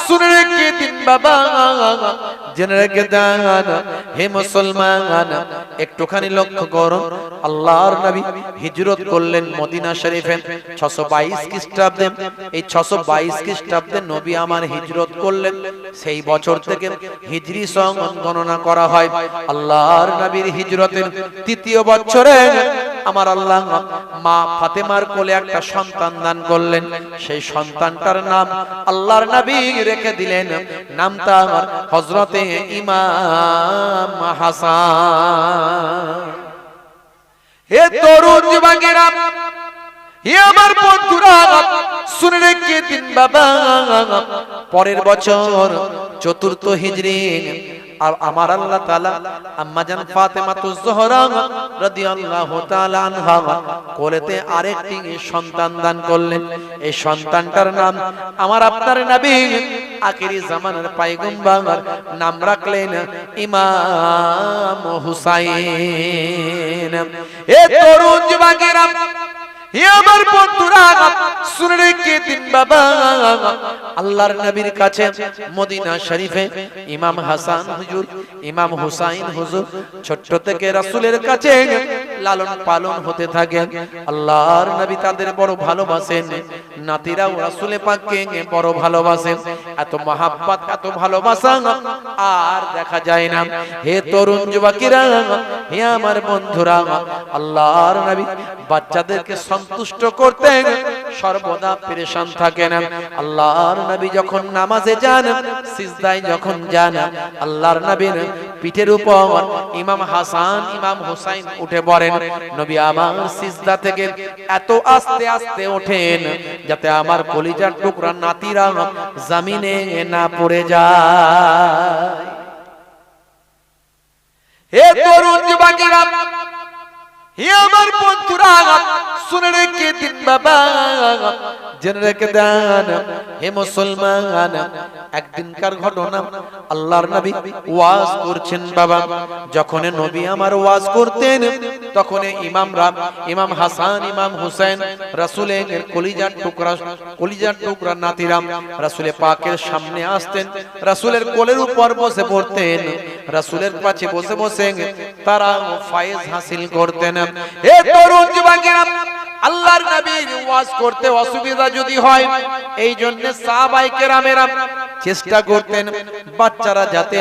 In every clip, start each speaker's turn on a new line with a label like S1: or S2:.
S1: শুনে রেখে দিন বাবা, জেনে রেখে দেন হে মুসলমান, একটুখানি লক্ষ্য করুন। আল্লাহর নবী হিজরত করলেন মদিনা শরীফে 622 খ্রিস্টাব্দে। এই 622 খ্রিস্টাব্দে নবী আমার হিজরত করলেন। সেই বছর থেকে হিজরি সন গণনা করা হয়। আল্লাহর নবীর হিজরতের তৃতীয় বছরে আমার আল্লাহ মা ফাতেমার কোলে একটা সন্তান দান করলেন। সেই সন্তানটার নাম আল্লাহর নবী রেখে দিলেন, নামটা হযরতে ইমাম হাসান। হে তরুণ যুবকেরা, হে আমার বন্ধুরা, শুনে রেখে দিন বাবা, পরের বছর চতুর্থ হিজরি আমার আল্লাহ তাআলা আম্মা জান ফাতেমাতুজ জোহরা রাদিয়াল্লাহু তাআলা আনহা কোলেতে আরেকটি সন্তান দান করলেন। এই সন্তানটার নাম আমার আপনার নবী আখিরি জামানার পয়গম্বর নাম রাখলেন ইমাম হুসাইন। এ তরুণ যুবকেরা, হে আমার বন্ধুরা, শুনে রেখে দিন বাবা, আল্লাহর নবীর কাছে মদিনা শরীফে ইমাম হাসান হুজুর, ইমাম হুসাইন হুজুর ছোট্ট থেকে রাসূলের কাছে লালন পালন হতে থাকে। আল্লাহর নবী তাদের বড় ভালোবাসেন, নাতিরাও রাসূলে পাককে বড় ভালোবাসেন। এত মহাব্বত, এত ভালোবাসা আর দেখা যায় না। হে তরুণ যুবকেরা, হে আমার বন্ধুরা, আল্লাহর নবী বাচ্চাদেরকে সন্তুষ্ট করতেন, সর্বদা পেরেশান থাকেন। আল্লাহর নবী যখন নামাজে যান, সিজদায় যখন যান, আল্লাহর নবীর পিঠের উপর ইমাম হাসান ইমাম হুসাইন উঠে পড়েন। নবী আমার সিজদা থেকে এত আস্তে আস্তে ওঠেন যাতে আমার কলিজার টুকরা নাতিরা জমিনে না পড়ে যায়। হে তরুণ যুবকেরা, হে আমার বন্ধুরা, শুনে রেখে দিন বাবা, জেনে রেখে দেন হে মুসলমান, একদিনকার ঘটনা। আল্লাহর নবী ওয়াজ করছেন বাবা। যখন নবী আমার ওয়াজ করতেন, তখন ইমাম হাসান ইমাম হুসাইন রাসূলের কলিজার টুকরা নাতিরা রাসূলে পাকের সামনে আসতেন, রাসূলের কোলের উপর বসে পড়তেন, রাসূলের কাছে বসে বসে তারা ফায়েজ হাসিল করতেন। হে তরুণ যুবকেরা, আল্লাহর নবীর ওয়াজ করতে অসুবিধা যদি হয়, এই জন্য সাহাবায়ে কেরামেরা চেষ্টা করতেন বাচ্চারা যাতে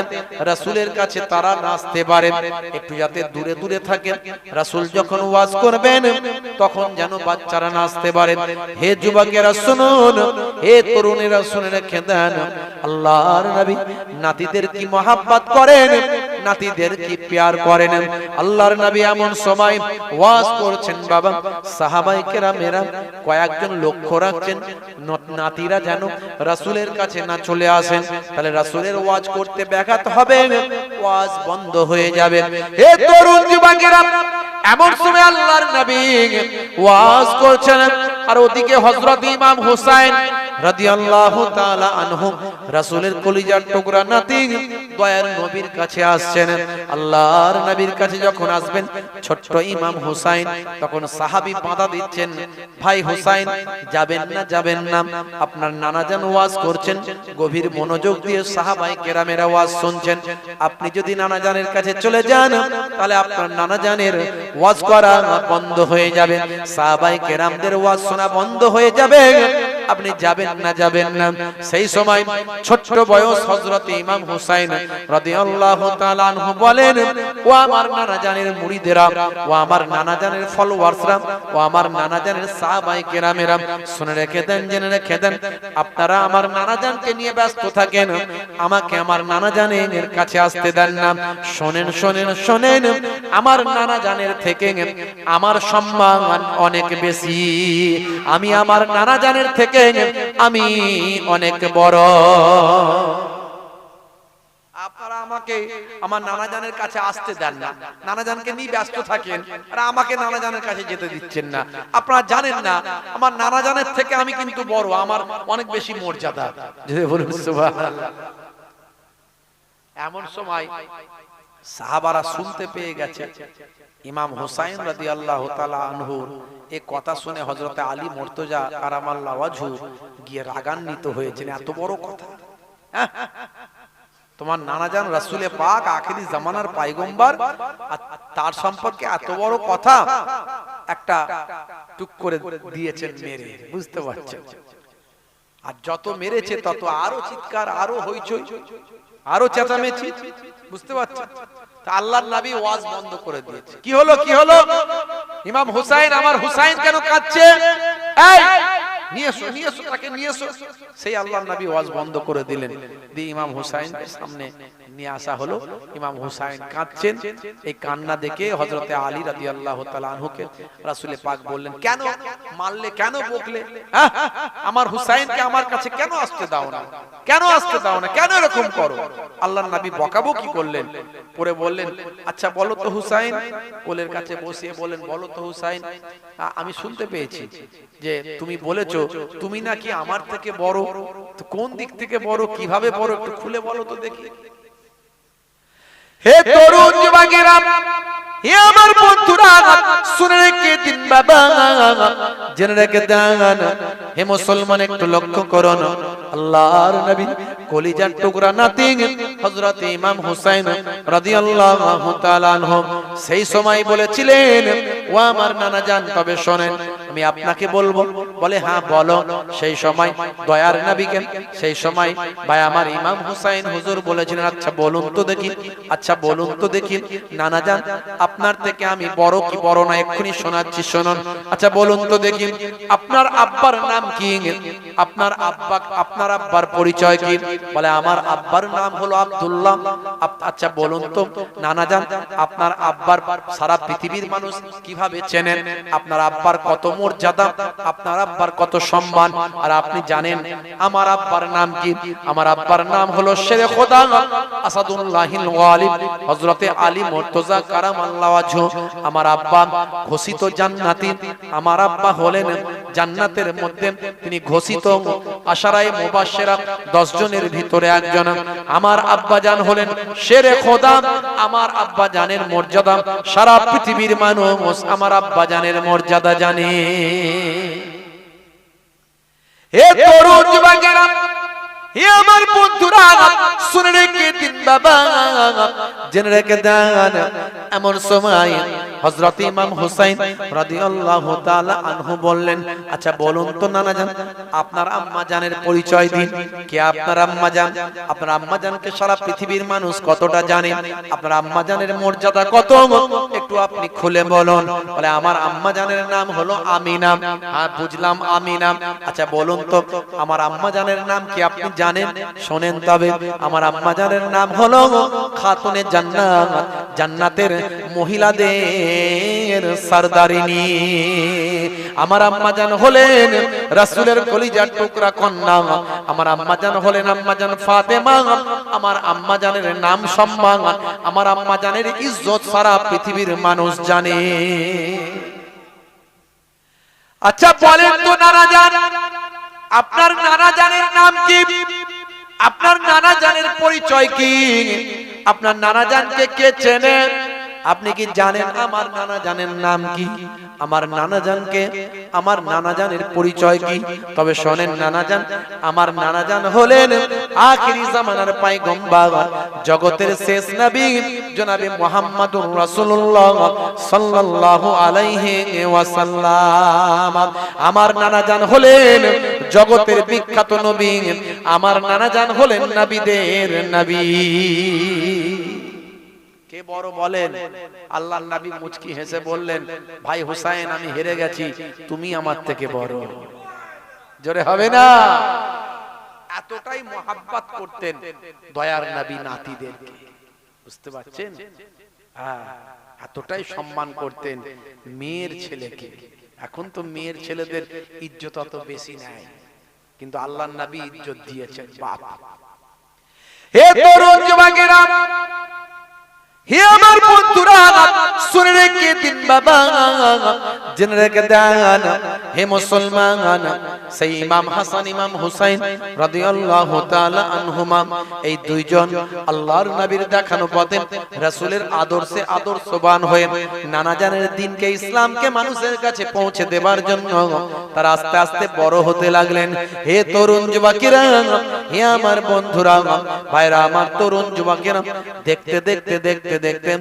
S1: রাসূলের কাছে তারা নাচতে পারে, একটু যাতে দূরে দূরে থাকে। রাসূল যখন ওয়াজ করবেন তখন যেন বাচ্চারা নাচতে পারে। হে যুবকেরা শুনুন, হে তরুণেরা শুনে রেখে দেন, আল্লাহর নবী নাতিদের কি মহব্বত করেন, নাতিদের কি প্যার করেন। আল্লাহর নবী এমন সময় ওয়াজ করছেন বাবা, সাহাবায়ে কেরামেরা কয়েকজন লক্ষ্য রাখছেন নাতিরা যেন রাসূলের কাছে না চলে আসেন, তাহলে রাসূলের ওয়াজ করতে ব্যাঘাত হবে, ওয়াজ বন্ধ হয়ে যাবে। হে তরুণ যুবকেরা, এমন সময় আল্লাহর নবী ওয়াজ করছেন, আর ওদিকে হযরত ইমাম হুসাইন রাদিয়াল্লাহু তাআলা আনহু রাসূলের কলিজার টুকরা নাতি দয়ার নবীর কাছে আসছেন। আল্লাহর নবীর কাছে যখন আসবেন ছোট্ট ইমাম হুসাইন, তখন সাহাবী বাধা দিচ্ছেন, ভাই হুসাইন যাবেন না, যাবেন না, আপনার নানা জান ওয়াজ করছেন, গভীর মনোযোগ দিয়ে সাহাবায়ে কেরামেরা ওয়াজ শুনছেন, আপনি যদি নানা জানের কাছে চলে যান তাহলে আপনার নানা জানের ওয়াজ করা বন্ধ হয়ে যাবে, সাহাবায়ে কেরামদের ওয়াজ শোনা বন্ধ হয়ে যাবে, আপনি যাবেন না, যাবেন না। সেই সময় ছোট্ট বয়স হযরত ইমাম হুসাইন রাদিয়াল্লাহু তাআলা আনহু বলেন, ও আমার নানা জানের মুরিদেরা, ও আমার নানা জানের ফলোয়ার্সরা, ও আমার নানা জানের সাহাবায়ে কেরামেরা, শুনে রেখে দেন, জেনে রেখে দেন, আপনারা আমার নানা জানকে নিয়ে ব্যস্ত থাকেন, আমাকে আমার নানা জানের কাছে আসতে দেন না। শোনেন শোনেন শোনেন, আমার নানা জানের থেকে আমার সম্মান অনেক বেশি, আমি আমার নানা জানের থেকে আমি অনেক বড়। আপনারা আমাকে আমার নানা জানের কাছে আসতে দেন না, নানা জানকে নিয়ে ব্যস্ত থাকেন, আর আমাকে নানা জানের কাছে যেতে দিচ্ছেন না। আপনারা জানেন না আমার নানা জানের থেকে আমি কিন্তু বড়, আমার অনেক বেশি মর্যাদা। বলুন সুবহানাল্লাহ। এমন সময় সাহাবারা শুনতে পেয়ে গেছে ইমাম হুসাইন রাদিয়াল্লাহু তাআলা আনহুর এই কথা শুনে হযরত আলী মুর্তজা কারামাল্লাহু ওয়াজহু গিয়ে রাগান্বিত হয়েছেন। এত বড় কথা, তোমার নানাজান রাসূলে পাক আখেরি জামানার পয়গম্বর, আর তার সম্পর্কে এত বড় কথা একটা টুক করে দিয়েছেন মেরে, বুঝতে পারছেন? আর যত মেরেছে তত আরো চিৎকার, আরো হইচই, আরো চেঁচামেচি, বুঝতে পারছেন? তা আল্লাহর নবী ওয়াজ বন্ধ করে দিয়েছে। কি হলো, কি হলো? ইমাম হুসাইন, আমার হুসাইন কেন কাঁদছে? এই নিয়ে এসো, নিয়ে এসো, তাকে নিয়ে এসো। সেই আল্লাহর নবী ওয়াজ বন্ধ করে দিলেন। দিয়ে ইমাম হুসাইনের সামনে নিয়ে আসা হলো। ইমাম হুসাইন কাঁদছেন। এই কান্না দেখে হযরতে আলী রাদিয়াল্লাহু তাআলা আনহুকে রাসূলে পাক বললেন, কেন মারলে, কেন বকলে? আমার হুসাইনকে আমার কাছে কেন আসতে দাও না, কেন আসতে দাও না, কেন এরকম করো? আল্লাহর নবী বকাবকি করলেন। পরে বললেন, আচ্ছা বলো তো হুসাইন, কোলের কাছে বসিয়ে বলেন, বলো তো হুসাইন, আমি শুনতে পেয়েছি যে তুমি বলেছো তুমি নাকি আমার থেকে বড়, তো কোন দিক থেকে বড়, কিভাবে বড়, একটু খুলে বলো তো দেখি। হে তরুণ যুবকেরা, হে আমার বন্ধুরা, শুনে রেখে দিন বাবা, জেনে রেখে দেন। হে মুসলমান, একটু লক্ষ্য করুন, আল্লাহর নবী কলিজার টুকরা নাতি হযরত ইমাম হুসাইন রাদিয়াল্লাহু তাআলা আনহু সেই সময় বলেছিলেন, ও আমার নানা জান, তবে শোনেন আমি আপনাকে বলবো। বলে, হ্যাঁ বলো। সেই সময় দয়ার নবীকে, সেই সময় ভাই আমার ইমাম হুসাইন হুজুর বলেছিলেন, আচ্ছা বলুন তো দেখি, আচ্ছা বলুন তো দেখি নানা জান, আপনার থেকে আমি বড় কি বড় না, এক্ষুনি শোনাচ্ছি শুনুন। আচ্ছা বলুন তো দেখি আপনার আব্বার নাম কি, আপনার আব্বার পরিচয় কি? বলে, আমার আব্বার নাম হলো আব্দুল্লাহ। আচ্ছা বলুন তো নানা জান, আপনার আব্বার সারা পৃথিবীর মানুষ কিভাবে চেনেন? আপনার আব্বার কত মর্যাদা, আপনার আব্বার কত সম্মান, আর আপনি জানেন আমার আব্বার নাম কি? আমার আব্বার নাম হলো শেরে খোদা আসাদুল্লাহিল ওয়ালিদ হযরতে আলী মুর্তজা কারামাল্লাহু ওয়াজহু। আমার আব্বা ঘোষিত জান্নাতি, আমার আব্বা হলেন জান্নাতের মধ্যে তিনি ঘোষিত আশারায়ে মুবাশশিরা 10 জনের ভিতরে একজন। আমার আব্বা জান হলেন শেরে খোদা, আমার আব্বা জানের মর্যাদা সারা পৃথিবীর মানুষ আমার আব্বা জানের মর্যাদা জানে। হে তরুণ যুবকেরা, হে আমার বন্ধুরা, শুনে রেখে দিন বাবা, জেনে রেখে দেন। এমন সময় হযরত ইমাম হুসাইন রাদিয়াল্লাহু তাআলা আনহু বললেন, আচ্ছা বলুন তো নানা জান, আপনার আম্মা জানের পরিচয় দিন। কে আপনার আম্মা জান? আপনার আম্মা জানকে সারা পৃথিবীর মানুষ কতটা জানে, আপনার আম্মা জানের মর্যাদা কত, একটু আপনি খুলে বলুন। বলে, আমার আম্মা জানের নাম হলো আমিনা। হ্যাঁ বুঝলাম, আমিনা। আচ্ছা বলুন তো আমার আম্মা জানের নাম কি আপনি জানেন? শোনেন তবে, আমার আম্মা জানের নাম হলো খাতুনে জান্নাত, জান্নাতের মহিলাদের সরদারিনী। আমার আম্মা জান হলেন রাসূলের কলিজার টুকরা কন্যা। আমার আম্মা জান হলেন আম্মা জান ফাতেমা। আমার আম্মা জানের নাম সম্মান, আমার আম্মা জানের ইজ্জত সারা পৃথিবীর মানুষ জানে। আচ্ছা বলেন তো নানা জান, আপনার নানা জানের নাম কি? আপনার নানা জানের পরিচয় কি? আপনার নানা জানকে কে চেনে? আপনি কি জানেন আমার নানা জানের নাম কি? আমার নানা জানকে, আমার নানা জানের পরিচয় কি? তবে শোনেন নানা জান, আমার নানা জান হলেন আখিরি জামানার পয়গম্বর, জগতের শেষ নবী জনাবে মুহাম্মদুর রাসূলুল্লাহ সাল্লাল্লাহু আলাইহি ওয়াসাল্লাম। আমার নানা জান হলেন জগতের বিখ্যাত নবী, আমার নানা জান হলেন নবীদের নবী। কে বড় বলেন? আল্লাহর নবী মুচকি হেসে বললেন, ভাই হুসাইন আমি হেরে গেছি, তুমি আমার থেকে বড়। জোরে হবে না? এতটাই মহব্বত করতেন দয়ার নবী নাতিদেরকে, বুঝতে পারছেন? এতটাই সম্মান করতেন মেয়ের ছেলেকে। এখন তো মেয়ের ছেলেদের ইজ্জত অত বেশি নাই, কিন্তু আল্লাহর নবী ইজ্জত দিয়েছেন বাপ। হে তরুণ যুবকেরা, হে আমার বন্ধুরা, শুনে রেখে দিন বাবা, জেনে রেখে দেন। হে মুসলমান, সেই ইমাম হাসান ইমাম হুসাইন রাদিয়াল্লাহু তাআলা আনহুমা, এই দুইজন আল্লাহর নবীর দেখানো পথে রাসূলের আদর্শে আদর্শবান হয়ে নানা জানের দ্বীনকে, ইসলামকে মানুষের কাছে পৌঁছে দেবার জন্য তারা আস্তে আস্তে বড় হতে লাগলেন। হে তরুণ যুবকেরা, হে আমার বন্ধুরা, ভাইরা আমার, তরুণ যুবকেরা, দেখতে দেখতে দেখতে দেখতে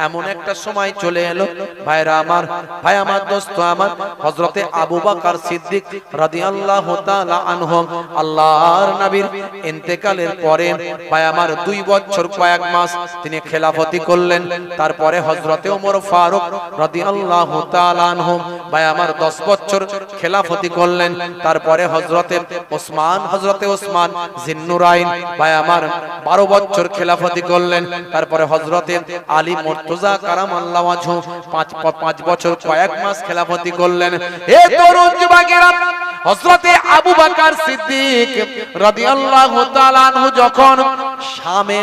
S1: এমন একটা সময় চলে এলো ভাইরা আমার, ভাই আমার, দোস্ত আমার, হযরতে আবু বকর সিদ্দিক রাদিয়াল্লাহু তাআলা আনহু, আল্লাহর নবীর ইন্তেকালের পরে ভাই আমার 2 বছর কয়েক মাস তিনি খেলাফতি করলেন। তারপরে হযরতে ওমর ফারুক রাদিয়াল্লাহু তাআলা আনহু ভাই আমার 10 বছর খেলাফতি করলেন। তারপরে হযরতে ওসমান জিন্নুরাইন ভাই আমার 12 বছর খেলাফতি করলেন। তারপরে হযরতে আলী মুর্তজা কারামাল্লাহু ওয়াজহু 5 বছর কয়েক মাস খেলাফতি করলেন। হে তরুণ যুবকেরা, হযরতে আবু বকর সিদ্দিক রাদিয়াল্লাহু তাআলা আনহু যখন শামে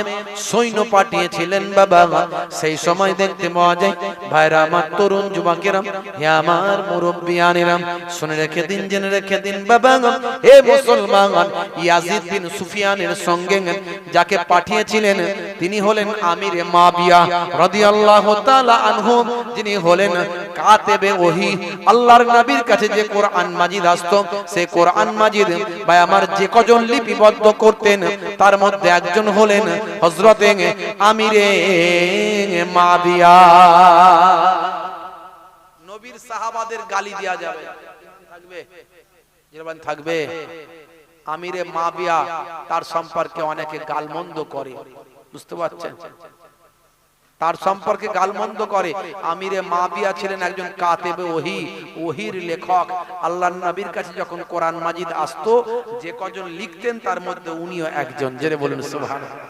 S1: সৈন্য পাঠিয়েছিলেন বাবা, সেই সময় দেখতে পাওয়া যায় ভাইরা আমার, তরুণ যুবকেরা, হে আমার মুরব্বিয়ানেরা, শুনে রেখে দিন, জেনে রেখে দিন বাবা, হে মুসলমান, ইয়াজিদ বিন সুফিয়ানের সঙ্গে যাকে পাঠিয়েছিলেন তিনি হলেন আমিরে মাবিয়া রাদিয়াল্লাহু তাআলা আনহু, যিনি হলেন কাতেবে ওহী। আল্লাহর নবীর কাছে যে কোরআন মাজিদ আসতো, সেই কোরআন মাজিদ ভাই আমার যে কজন লিপিবদ্ধ করতেন তার মধ্যে একজন হলেন হযরতে আমিরে মাবিয়া। নবীর সাহাবাদের গালি দেয়া যাবে থাকবে, যেরকম থাকবে আমিরে মাবিয়া, তার সম্পর্কে অনেকে গালমন্দ করে, বুঝতে পারছেন, তার সম্পর্কে গালমন্দ করে। আমিরে মাবিয়া ছিলেন একজন কাতেবে ওহী, ওহীর লেখক। আল্লাহর নবীর কাছে যখন কোরআন মাজিদ আসতো, যে কজন লিখতেন তার মধ্যে উনিও একজন, জেনে বলুন সুবহানাল্লাহ।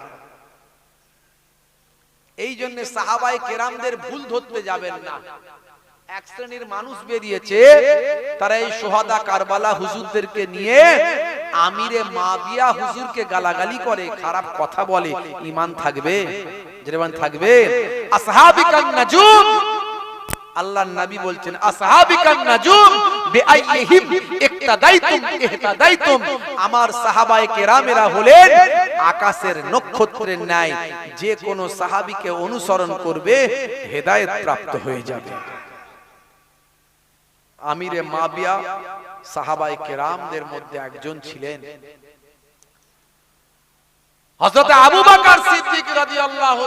S1: এই জন্য সাহাবায়ে কেরামদের ভুল ধরতে যাবেন না। এক শ্রেণীর মানুষ বেরিয়েছে, তারা এই শুহাদা কারবালা হুজুরদেরকে নিয়ে আমিরে মাবিয়া হুজুরকে গালাগালি করে, খারাপ কথা বলে। ঈমান থাকবে, যেরকম থাকবে। আসহাবিকান নাজুম, আল্লাহর নবী বলছেন আসহাবিকান নাজুম বিআইহিম ইক্তাদাইতুম ইহতাদাইতুম, আমার সাহাবায়ে কেরামেরা হলেন আকাশের নক্ষত্রের ন্যায়, যে কোন সাহাবীকে অনুসরণ করবে হেদায়েত প্রাপ্ত হয়ে যাবে। আমিরে মাবিয়া সাহাবায়ে কেরামদের মধ্যে একজন ছিলেন। হযরত আবু বকর সিদ্দিক রাদিয়াল্লাহু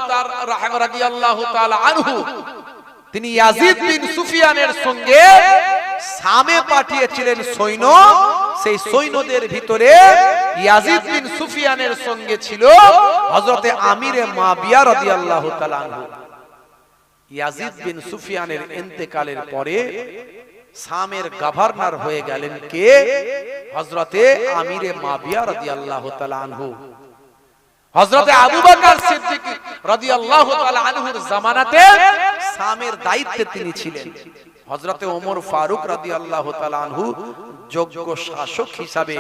S1: তাআলা আনহু, তিনি ইয়াজিদ বিন সুফিয়ানের সঙ্গে শামে পাঠিয়েছিলেন সৈন্য। সেই সৈন্যদের ভিতরে ইয়াজিদ বিন সুফিয়ানের সঙ্গে ছিল হযরত আমিরে মাবিয়া রাদিয়াল্লাহু তাআলা আনহু। ইয়াজিদ বিন সুফিয়ানের ইন্তেকালের পরে শামের গভর্নর হয়ে গেলেন কে? হযরতে আমিরে মাবিয়া রাদিয়াল্লাহু তাআলা আনহু। হযরতে আবু বকর সিদ্দিক রাদিয়াল্লাহু তাআলা আনহুর জামানাতে শামের দায়িত্বে তিনি ছিলেন। হযরতে ওমর ফারুক রাদিয়াল্লাহু তাআলা আনহু যোগ্য শাসক হিসাবে,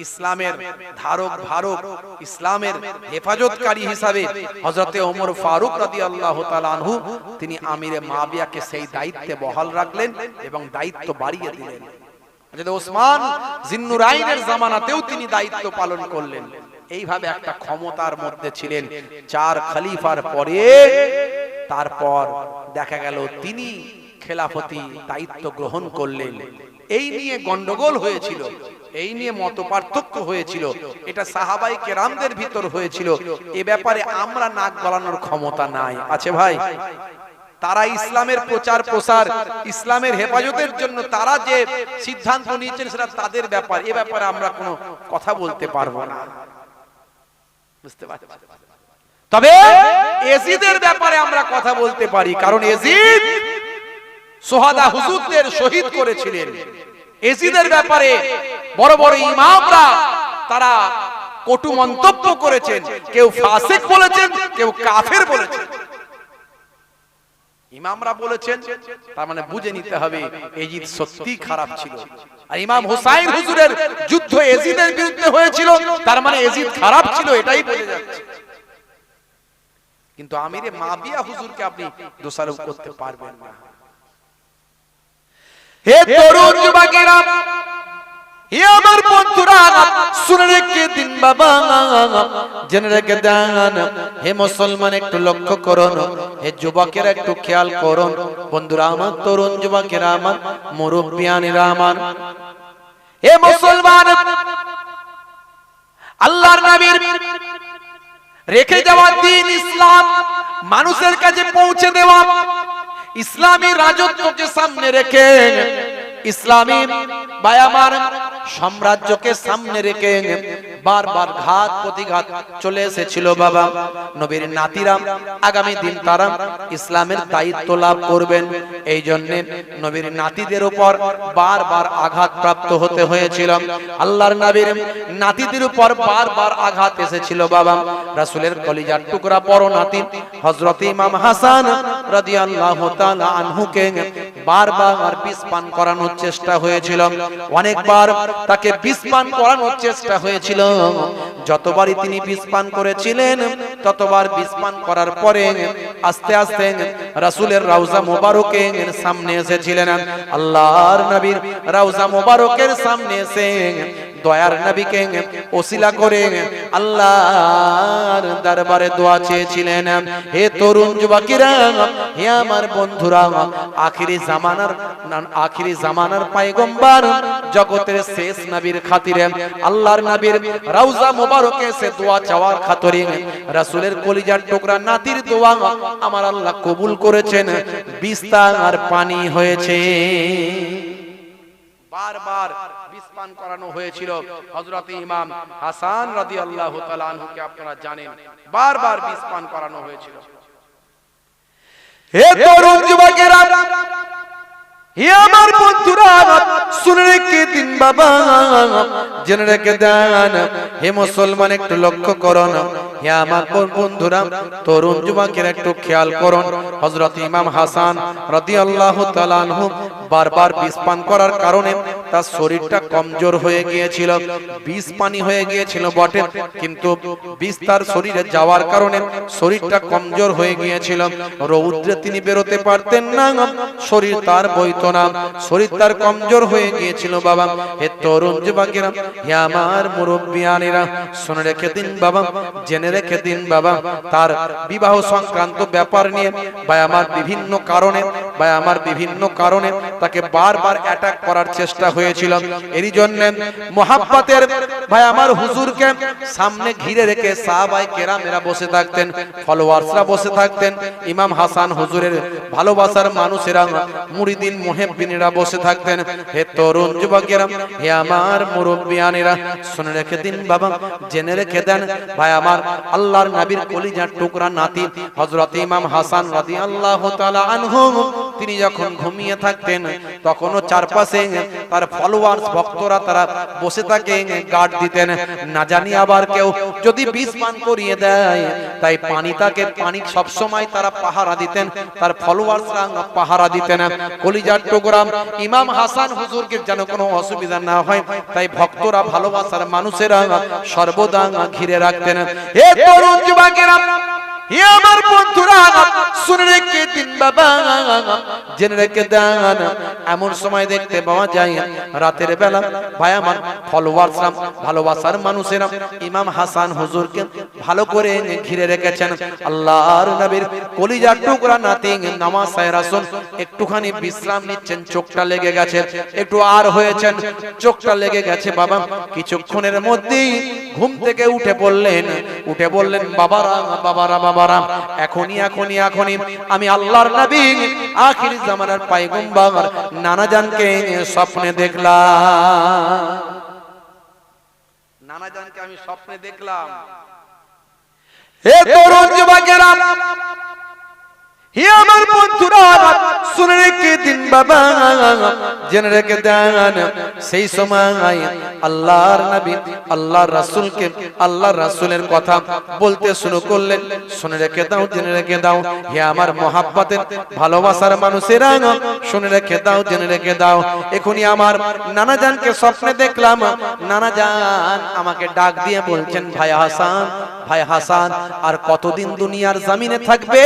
S1: ইসলামের ধারক ভারক, ইসলামের হেফাজতকারী হিসাবে হযরতে ওমর ফারুক রাদিয়াল্লাহু তাআলা আনহু তিনি আমিরে মাবিয়াকে সেই দায়িত্বে বহাল রাখলেন এবং দায়িত্ব বাড়িয়ে দিলেন। হযরত ওসমান জিন্নুরাইনের জামানাতেও তিনি দায়িত্ব পালন করলেন। এইভাবে একটা ক্ষমতার মধ্যে ছিলেন। 4 খলিফার পরে তারপর দেখা গেল তিনি খেলাফতি দায়িত্ব গ্রহণ করলেন। এই নিয়ে গন্ডগোল হয়েছিল, এই নিয়ে মতপার্থক্য হয়েছিল, এটা সাহাবায়ে কেরামদের ভিতর হয়েছিল। এ ব্যাপারে আমরা নাক গলানোর ক্ষমতা নাই, আছে ভাই? তারা ইসলামের প্রচার প্রসার, ইসলামের হেফাজতের জন্য তারা যে সিদ্ধান্ত নিয়েছেন সেটা তাদের ব্যাপার, এ ব্যাপারে আমরা কোনো কথা বলতে পারবো না, বুঝতে পারছেন? তবে ইয়াজিদের ব্যাপারে আমরা কথা বলতে পারি, কারণ ইয়াজিদ শুহাদা হুজুরদের শহীদ করেছিলেন। ইয়াজিদের ব্যাপারে বড় বড় ইমামরা তারা কটু মন্তব্য করেছেন, কেউ ফাসিক বলেছেন, কেউ কাফের বলেছেন। ইমামরা বলেছেন, তার মানে বুঝে নিতে হবে ইয়াজিদ সত্যি খারাপ ছিল। আর ইমাম হুসাইন হুজুরের যুদ্ধ ইয়াজিদের বিরুদ্ধে হয়েছিল, তার মানে ইয়াজিদ খারাপ ছিল, এটাই বোঝা যাচ্ছে। কিন্তু আমিরে মাবিয়া হুজুরকে আপনি দোষারোপ করতে পারবেন না। হে তরুণ যুবকেরা, হে আমার বন্ধুরা, শুনে রেখে দিন বাবা, জেনে রেখে দেন। হে মুসলমান একটু লক্ষ্য করুন, হে যুবকেরা একটু খেয়াল করুন, বন্ধুরা আমার, তরুণ যুবকেরা আমার, মুরব্বিয়ানেরা আমার, হে মুসলমান, আল্লাহর নবীর রেখে যাওয়া দ্বীন ইসলাম মানুষের কাছে পৌঁছে দেওয়া, ইসলামী রাজত্বকে সামনে রেখে, ইসলামী বায়ামার সাম্রাজ্যকে সামনে রেখে বারবার ঘাত প্রতিঘাত চলে এসেছিল বাবা। নবীর নাতিরা আগামী দিন তারা ইসলামের দায়িত্ব লাভ করবেন, এই জন্য নবীর নাতিদের উপর বারবার আঘাত প্রাপ্ত হতে হয়েছিল। আল্লাহর নবীর নাতিদের উপর বারবার আঘাত এসেছিল বাবা। রাসূলের কলিজার টুকরা বড় নাতি হযরত ইমাম হাসান রাদিয়াল্লাহু তাআলা আনহুকে বারবার বিষ পান করানোর চেষ্টা হয়েছিল, অনেকবার তাকে বিষ পান করানোর চেষ্টা হয়েছিল। যতবারই তিনি বিষ পান করেছিলেন ততবার বিষ পান করার পরে আস্তে আস্তে রাসূলের রওজা মোবারকের সামনে এসেছিলেন। আল্লাহর নবীর রওজা মোবারকের সামনে এসে দয়ার নবীকে ওসিলা করে আল্লাহর দরবারে দোয়া চেয়েছিলেন, হে তরুণ যুবকেরা, হে আমার বন্ধুরা, আখিরি জামানার পয়গম্বর জগতের শেষ নবীর খাতিরে আল্লাহর নবীর রওজা মোবারকে এসে দোয়া চাওয়ার খাতিরে রাসূলের কলিজার টুকরা নাতির দোয়া আমার আল্লাহ কবুল করেছেন, বিস্তার পানি হয়েছে। বারবার বিষ পান করানো হয়েছিল হযরত ইমাম হাসান রাদিয়াল্লাহু তাআলা আনহুকে, আপনারা জানেন বারবার বিষ পান করানো হয়েছিল। হে তরুণ যুবকেরা, হে আমার বন্ধুরা, শুনে রেখে দিন বাবা, জেনে রেখে দেন, হে মুসলমান একটু লক্ষ্য করুন, হে আমার বন্ধুরা তরুণ যুবকেরা একটু খেয়াল করুন। হযরত ইমাম হাসান রাদিয়াল্লাহু তাআলা আনহু বারবার বিষ পান করার কারণে তার শরীরটা কমজোর হয়ে গিয়েছিল, বিষ পানি হয়ে গিয়েছিল বটে, কিন্তু বিষ তার শরীরে যাওয়ার কারণে শরীরটা কমজোর হয়ে গিয়েছিল। রৌদ্রে তিনি বেরোতে পারতেন না, শরীর তার বইতো না, শরীর তার কমজোর হয়ে গিয়েছিল বাবা। হে তরুণ যুবকেরা, হে আমার মুরব্বিয়ানেরা, শুনে রেখে দিন বাবা, জেনে রেখে দিন বাবা, তার বিবাহ সংক্রান্ত ব্যাপার নিয়ে বা আমার বিভিন্ন কারণে তাকে বারবার অ্যাটাক করার চেষ্টা হয়েছিল। এরই জন্য মুহাব্বতের ভাই আমার হুজুরকে সামনে ঘিরে রেখে সাহাবায়ে কেরামেরা বসে থাকতেন, ফলোয়ার্সরা বসে থাকতেন, ইমাম হাসান হুজুরের ভালোবাসার মানুষেরা মুরিদিন মুহিব্বিনেরা বসে থাকতেন। হে তরুণ যুবকেরা, হে আমার মুরব্বিয়ানেরা, শুনে রেখে দিন বাবা, জেনে রেখে দেন ভাই আমার, আল্লাহর নবীর কলিজার টুকরা নাতি হযরত ইমাম হাসান রাদিয়াল্লাহু তাআলা আনহু তিনি যখন ঘুমিয়ে থাকতেন তখনও চারপাশে তার ফলোয়ার্স ভক্তরা তারা বসে থাকে, গার্ড দিতেন, না জানি আবার কেউ যদি বিষ পান করিয়ে দেয়, তাই পানি সব সময় তারা পাহারা দিতেন, তার ফলোয়ার্সরা পাহারা দিতেন। কলিজার টুকরা ইমাম হাসান হুজুরকে যেন কোনো অসুবিধা না হয়, তাই ভক্তরা ভালোবাসার মানুষেরা সর্বদা ঘিরে রাখতেন। হে তরুণ যুবকেরা, হে আমার বন্ধুরা, শুনে রেখে দিন বাবা, জেনে রেখে দেন, এমন সময় দেখতে পাওয়া যায় রাতের বেলা ভাই আমার ফলোয়ার্সরা ভালোবাসার মানুষেরা ইমাম হাসান হুজুরকে ভালো করে ঘিরে রেখেছেন। আল্লাহর নবীর কলিজার টুকরা নাতি নামাজ রাসূল একটুখানি বিশ্রাম নিচ্ছেন, চোখটা লেগে গেছে, একটু আর হয়েছেন, চোখটা লেগে গেছে বাবা। কিছুক্ষণের মধ্যেই ঘুম থেকে উঠে বললেন বাবারা, এখনই আমি আল্লাহর নবী আখির জামানার পয়গম্বর নানা জানকে স্বপ্নে দেখলাম। হে তরুণ যুবকেরা, হে আমার বন্ধুরা, শুনে রেখে দিন বাবা, জেনে রেখে দেন, সেই সময় আল্লাহর নবী আল্লাহর রাসূলকে আল্লাহর রাসূলের কথা বলতে শুরু করলেন। শুনে রেখে দাও, জেনে রেখে দাও, হে আমার মহাব্বতের ভালোবাসার মানুষেরা, শুনে রেখে দাও, জেনে রেখে দাও, এখনই আমার নানা জানকে স্বপ্নে দেখলাম। নানা জান আমাকে ডাক দিয়ে বলছেন, ভাই হাসান, আর কতদিন দুনিয়ার জমিনে থাকবে?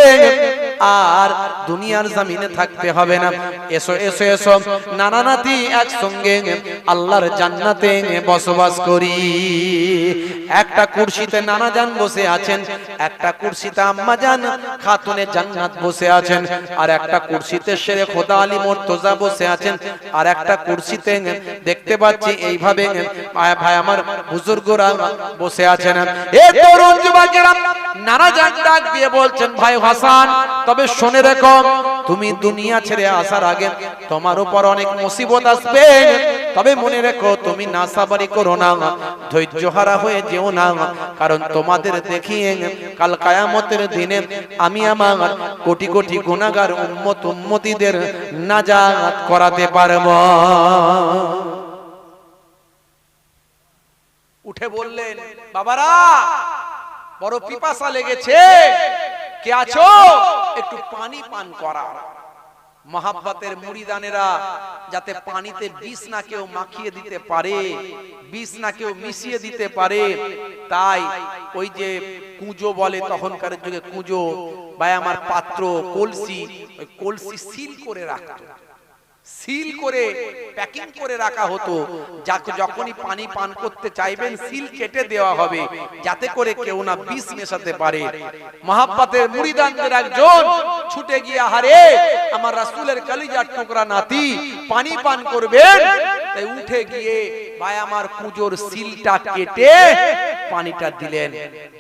S1: আর দুনিয়ার জমিনে থাকতে হবে না। এসো এসো এসো নানা নাতি একসঙ্গে আল্লাহর জান্নাতে বসবাস করি। একটা কুরসিতে নানা জান বসে আছেন, একটা কুরসিতে আম্মা জান খাতুনে জান্নাত বসে আছেন, আর একটা কুরসিতে শেরে খোদা আলী মুর্তজা বসে আছেন, আর একটা কুরসিতে দেখতে পাচ্ছি এইভাবে ভাই আমার বুজুর্গরা বসে আছেন। এ তরুণ যুবকেরা নানা জান ডাক দিয়ে বলছেন, ভাই হাসান তবে শুনে রেখো, তুমি দুনিয়া ছেড়ে আসার আগে তোমার উপর অনেক মুসিবত আসবে, তবে মনে রেখো তুমি নাসাবারি করো না, ধৈর্যহারা হয়ে যেও না, কারণ তোমাদের দেখিয়ে কাল কিয়ামতের দিনে আমি আমার কোটি কোটি গুনাহগার উম্মতিদের নাজাত করাতে পারবো। উঠে বললেন, বাবারা বড় পিপাসা লেগেছে, কে আছো একটু পানি পান করা। মহাব্বতের মুরিদানেরা যাতে পানিতে বিষ না কেউ মাখিয়ে দিতে পারে, বিষ না কেউ মিশিয়ে দিতে পারে, তাই ওই যে কুঁজো বলে তখনকার যুগে কুঁজো বা আমার পাত্র কলসি, ওই কলসি সিল করে রাখতো, সিল করে প্যাকিং করে রাখা হতো, যাকে যখনই পানি পান করতে চাইবেন সিল কেটে দেওয়া হবে যাতে করে কেউ না বিষ মেশাতে পারে। মহাব্বতের মুরিদানদের একজন ছুটে গিয়ে, আহারে আমার রাসূলের কলিজার টুকরা নাতি পানি পান করবেন, তাই উঠে গিয়ে ভাই আমার কুঁজোর সিলটা কেটে পানিটা দিলেন।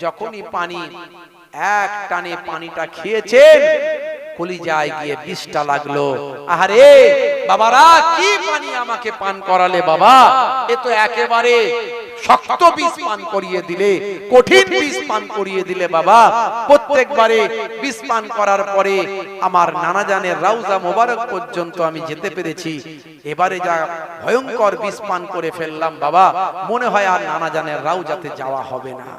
S1: যখনই পানি এক টানে পানিটা খেয়েছেন, কলিজায় গিয়ে বিষটা লাগলো। আহারে বাবারা কি পানি আমাকে পান করালে বাবা, এ তো একেবারে শক্ত বিষ পান করিয়ে দিলে, কঠিন বিষ পান করিয়ে দিলে বাবা। প্রত্যেকবারে বিষ পান করার পরে আমার নানা জানের রওজা মোবারক পর্যন্ত আমি যেতে পেরেছি, এবারে যা ভয়ঙ্কর বিষ পান করে ফেললাম বাবা, মনে হয় আর নানা জানের রওজাতে যাওয়া হবে না।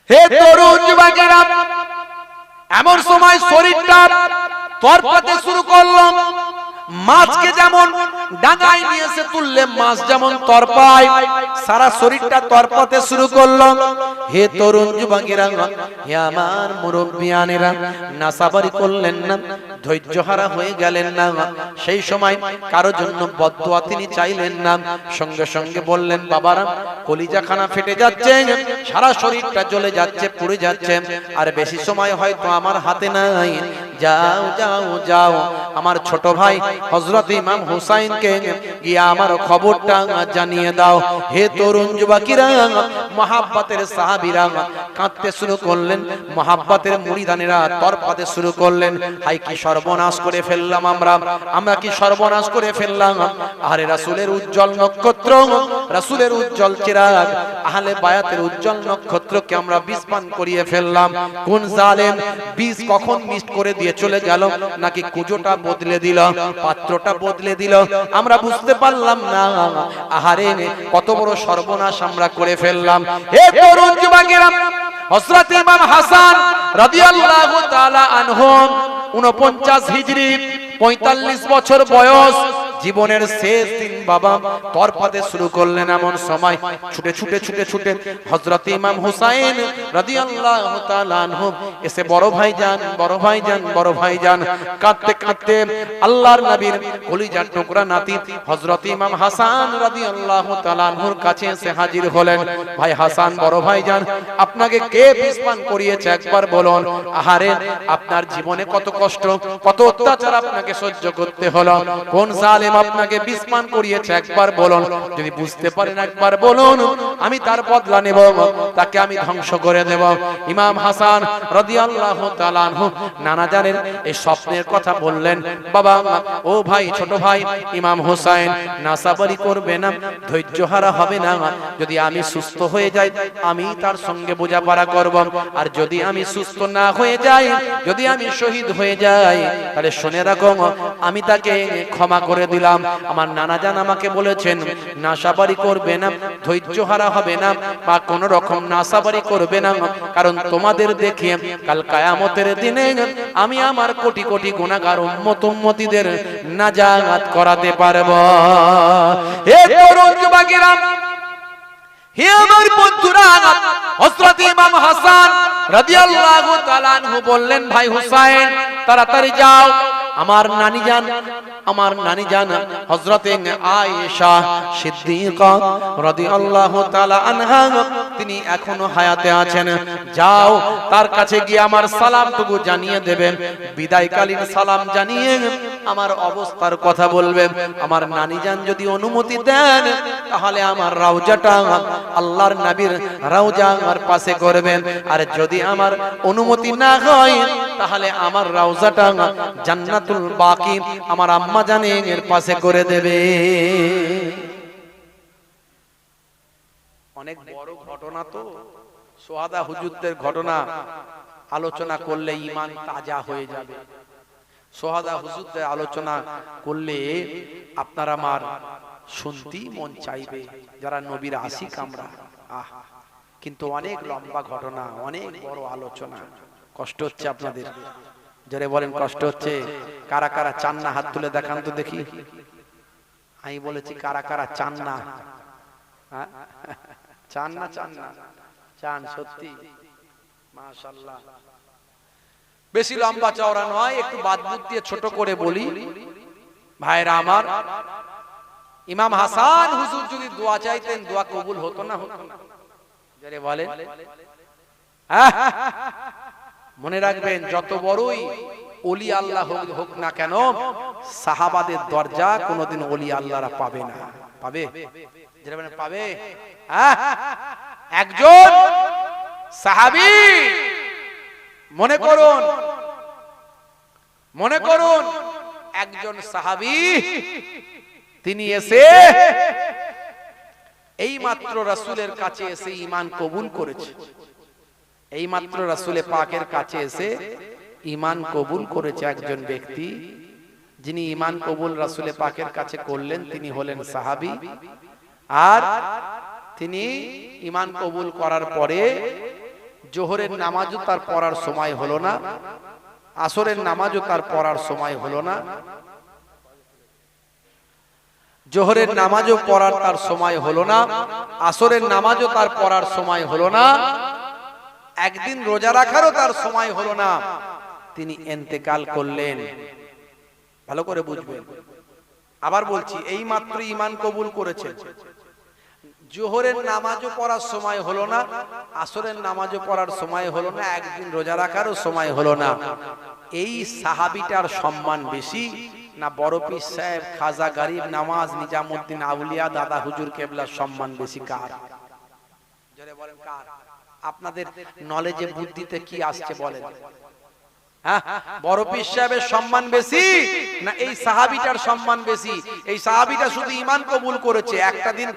S1: হে তরুণ যুবকেরা, এমন সময় শরীরটা তরপাতে শুরু করলো। মাছকে যেমন ডাঙায় নিয়ে এসে তুললে মাছ যেমন তরপায়, সারা শরীরটা তরপাতে শুরু করলো। হে তরুণ যুবকেরা, হে আমার মুরব্বিয়ানেরা, নাসাবারি করলেন না, ধৈর্যহারা হয়ে গেলেন না। সেই সময় কারো জন্য বদদুয়া তিনি চাইলেন না, সঙ্গে সঙ্গে বললেন, বাবারা কলিজাখানা ফেটে যাচ্ছে, সারা শরীরটা জ্বলে যাচ্ছে, পুড়ে যাচ্ছে, আর বেশি সময় হয়তো আমার হাতে নাই, যাও যাও যাও আমার ছোট ভাই হযরত ইমাম হুসাইনকে গিয়ে আমার খবরটা জানিয়ে দাও। হে তরুণ যুবকেরা, মহাব্বতের সাহাবীরা কাঁদতে শুরু করলেন, মহাব্বতের মুরিদানেরা তরপাতে শুরু করলেন, হাই কি সর্বনাশ করে ফেললাম আমরা কি সর্বনাশ করে ফেললাম। আরে রাসূলের উজ্জ্বল নক্ষত্র, রাসূলের উজ্জ্বল চিরাগ, আহলে বায়াতের উজ্জ্বল নক্ষত্রকে আমরা বিষ পান করিয়ে ফেললাম। কোন জালেম বিষ কখন মিস করে দিয়ে চলে গেল, নাকি কুজোটা বদলে দিল, পাত্রটা বদলে দিল, আমরা বুঝতে পারলাম না। আহারে কত বড় সর্বনাশ আমরা করে ফেললাম। হে তরুণ যুবকেরা, হযরত ইমাম হাসান রাদিয়াল্লাহু তাআলা আনহু 49 হিজরি 45 বছর বয়স, জীবনের শেষ দিন বাবা তরপাতে শুরু করলেন। এমন সময় ছুটে ছুটে ছুটে ছুটে হযরত ইমাম হুসাইন রাদিয়াল্লাহু তাআলা আনহু এসে বড় ভাইজান বড় ভাইজান বড় ভাইজান কাঁদতে কাঁদতে আল্লাহর নবীর কলিজার টুকরা নাতি হযরত ইমাম হাসান রাদিয়াল্লাহু তাআলা আনহুর কাছে এসে হাজির হলেন। ভাই হাসান, বড় ভাইজান, আপনাকে কে বিষ পান করিয়েছে একবার বলুন। আহারে আপনার জীবনে কত কষ্ট, কত অত্যাচার আপনাকে সহ্য করতে হলো, কোন জালেম আপনাকে বিষ পান করিয়েছে একবার বলুন। যদি বুঝতে পারেন একবার বলুন, আমি তার বদলা নেব, তাকে আমি ধ্বংস করে দেব। ইমাম হাসান রাদিয়াল্লাহু তাআলা আনহু নানা জানের এই স্বপ্নের কথা বললেন। বাবা ও ভাই, ছোট ভাই ইমাম হুসাইন নাসাবারি করবে না, ধৈর্যহারা হবে না। যদি আমি সুস্থ হয়ে যাই আমি তার সঙ্গে বোঝাপড়া করব, আর যদি আমি সুস্থ না হয়ে যাই, যদি আমি শহীদ হয়ে যাই, তাহলে শুনে রাখো আমি তাকে ক্ষমা করে দিলাম। আমার নানা জান আমাকে বলেছেন নাশাবারি করবে না, ধৈর্যহারা হবে না, বা কোন রকম নাশাবারি করবে না, কারণ তোমাদের দেখে কাল কিয়ামতের দিনে আমি আমার কোটি কোটি গুনাহগার উম্মতিদের নাজাত করাতে পারবো। হে তরুণ যুবকেরা, হে আমার বন্ধুরা, হযরত ইমাম হাসান রাদিয়াল্লাহু তাআলা আনহু বললেন, ভাই হুসাইন তাড়াতাড়ি যাও, আমার নানি জান হযরতে আয়েশা সিদ্দিকা রাদিয়াল্লাহু তাআলা আনহা তিনি এখনো হায়াতে আছেন, যাও তার কাছে গিয়ে আমার সালামটুকু জানিয়ে দেবেন, বিদায়কালীন সালাম জানিয়ে আমার অবস্থার কথা বলবেন। আমার নানি জান যদি অনুমতি দেন তাহলে আমার রওজাটা আল্লাহর নবীর রওজার পাশে করবেন, আর যদি আমার অনুমতি না হয় তাহলে আমার রওজাটা জান্নাতুল বাকি আমার আম্মা জানের পাশে করে দেবে। অনেক বড় ঘটনা তো, সোহাদা হুজুরদের ঘটনা আলোচনা করলে ঈমান তাজা হয়ে যাবে। সোহাদা হুজুরদের আলোচনা করলে আপনার আমার শুনতেই মন চাইবে, যারা নবীর আশিক আমরা। কিন্তু অনেক লম্বা ঘটনা, অনেক বড় আলোচনা। কষ্ট হচ্ছে আপনাদের? যারা বলেন কষ্ট হচ্ছে। কারা কারা চান না হাত তুলে দেখান তো দেখি। আমি বলেছি কারা কারা চান না? চান না? চান না? চান সত্যি? মাশাআল্লাহ। বেশি লম্বা চওড়া নয়, একটু বাদবুদ দিয়ে ছোট করে বলি। ভাইরা আমার, ইমাম হাসান হুজুর যদি দোয়া চাইতেন দোয়া কবুল হতো না? হতো না? যারা বলেন মনে রাখবেন, যত বড়ই ওলি আল্লাহ হোক না কেন, সাহাবাদের দরজা কোনোদিন ওলি আল্লাহরা পাবে না। পাবে? যারা বলেন পাবে। একজন সাহাবী, মনে করুন একজন সাহাবী, তিনি এসে এই মাত্র রাসূলের কাছে এসে ঈমান কবুল করেছে। এই মাত্র রাসূলে পাকের কাছে এসে ঈমান কবুল করেছে একজন ব্যক্তি। যিনি ঈমান কবুল রাসূলে পাকের কাছে করলেন তিনি হলেন সাহাবী। আর তিনি ঈমান কবুল করার পরে জোহরের নামাজও তার পড়ার সময় হলো না, আসরের নামাজও তার পড়ার সময় হলো না, জোহরের নামাজও পড়ার তার সময় হলো না, আসরের নামাজও তার পড়ার সময় হলো না, একদিন রোজা রাখারও তার সময় হলো না, তিনি ইন্তেকাল করলেন। ভালো করে বুঝবেন। আবার বলছি, এই মাত্র ঈমান কবুল করেছেন, জোহরের নামাজও পড়ার সময় হলো না, আসরের নামাজও পড়ার সময় হলো না, একদিন রোজা রাখারও সময় হলো না। এই সাহাবীটার সম্মান বেশি না বড় পীর সাহেব, খাজা গরিব নওয়াজ, নিজামউদ্দিন আউলিয়া, দাদা হুজুর কেবলার সম্মান বেশি? কার? জোরে বলেন কার? আপনাদের নলেজে বুদ্ধিতে কি আসছে বলেন? বড় পীর সাহেবের সম্মান বেশি না এই সাহাবীটার সম্মান বেশি? এই সাহাবীটা শুধু ঈমান কবুল করেছে, একটা দিন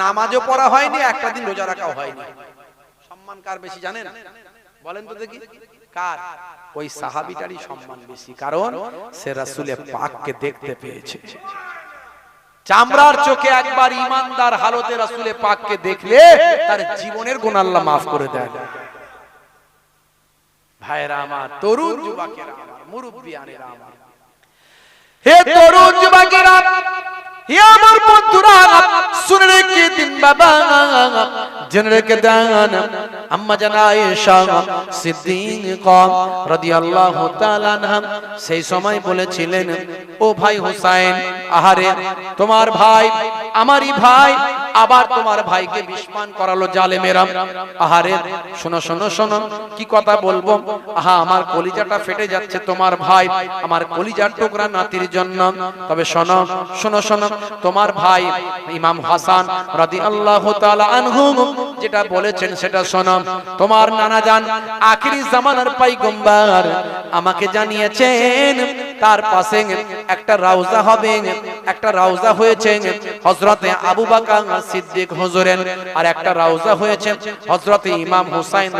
S1: নামাজও পড়া হয়নি, একটা দিন রোজা রাখাও হয়নি। সম্মান কার বেশি জানেন? বলেন তো দেখি কার? ওই সাহাবীটারই সম্মান বেশি, কারণ সে রাসূলের পাককে দেখতে পেয়েছে। চামড়ার চোখে একবার ঈমানদার হালতে রাসূলের পাককে দেখলে তার জীবনের গুনাহ আল্লাহ মাফ করে দেন। ভাইরা আমার, তরুণ যুবকেরা আমার, মুরব্বিয়ানেরা আমার, হে তরুণ যুবকেরা, হে আমার বন্ধুরা, শুনে রেখে দিন বাবা, জেনে রেখে দেন, আম্মা জান আয়েশা সিদ্দিকা রাদিয়াল্লাহু তাআলা আনহা সেই সময় বলেছিলেন, ও ভাই হুসাইন, আহারে তোমার ভাই আমারই ভাই, আবার তোমার ভাইকে বিস্মান করালো জালেমেরা। আহারে শোনো শোনো শোনো, কি কথা বলবো, আহা আমার কলিজাটা ফেটে যাচ্ছে তোমার ভাই, আমার কলিজার টুকরা নাতির জন্য। তবে শোনো শোনো শোনো, তোমার ভাই ইমাম হাসান রাদিয়াল্লাহু তাআলা আনহু যেটা বলেছেন সেটা শোনো। তোমার নানা জান আখিরি জামানার পয়গম্বর আমাকে জানিয়েছেন তার পাশে একটা রওজা হবে, একটা রওজা হয়েছে হযরতে আবু বকর সিদ্দিক হুজুরের, আর একটা রওজা হয়েছে হযরতে ইমাম হুসাইন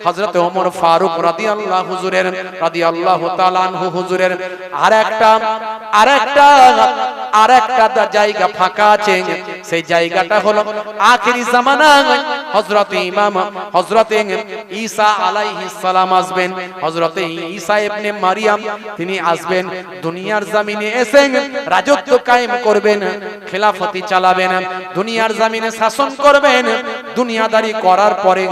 S1: হযরতে ওমর ফারুক রাদিয়াল্লাহু তাআলা আনহু হুজুরের। আর একটা জায়গা ফাঁকা আছে, সেই জায়গাটা হলো আখিরি জামানায় হযরত ইমাম হযরত ঈসা আলাইহিস সালাম আসবেন, হযরত ঈসা ইবনে মারিয়াম তিনি আসবেন, দুনিয়ার জমিনে এসে রাজত্ব কায়েম করবেন, খেলাফতি চালাবেন, দুনিয়ার জমিনে শাসন করবেন। দুনিয়াদারি করার পরে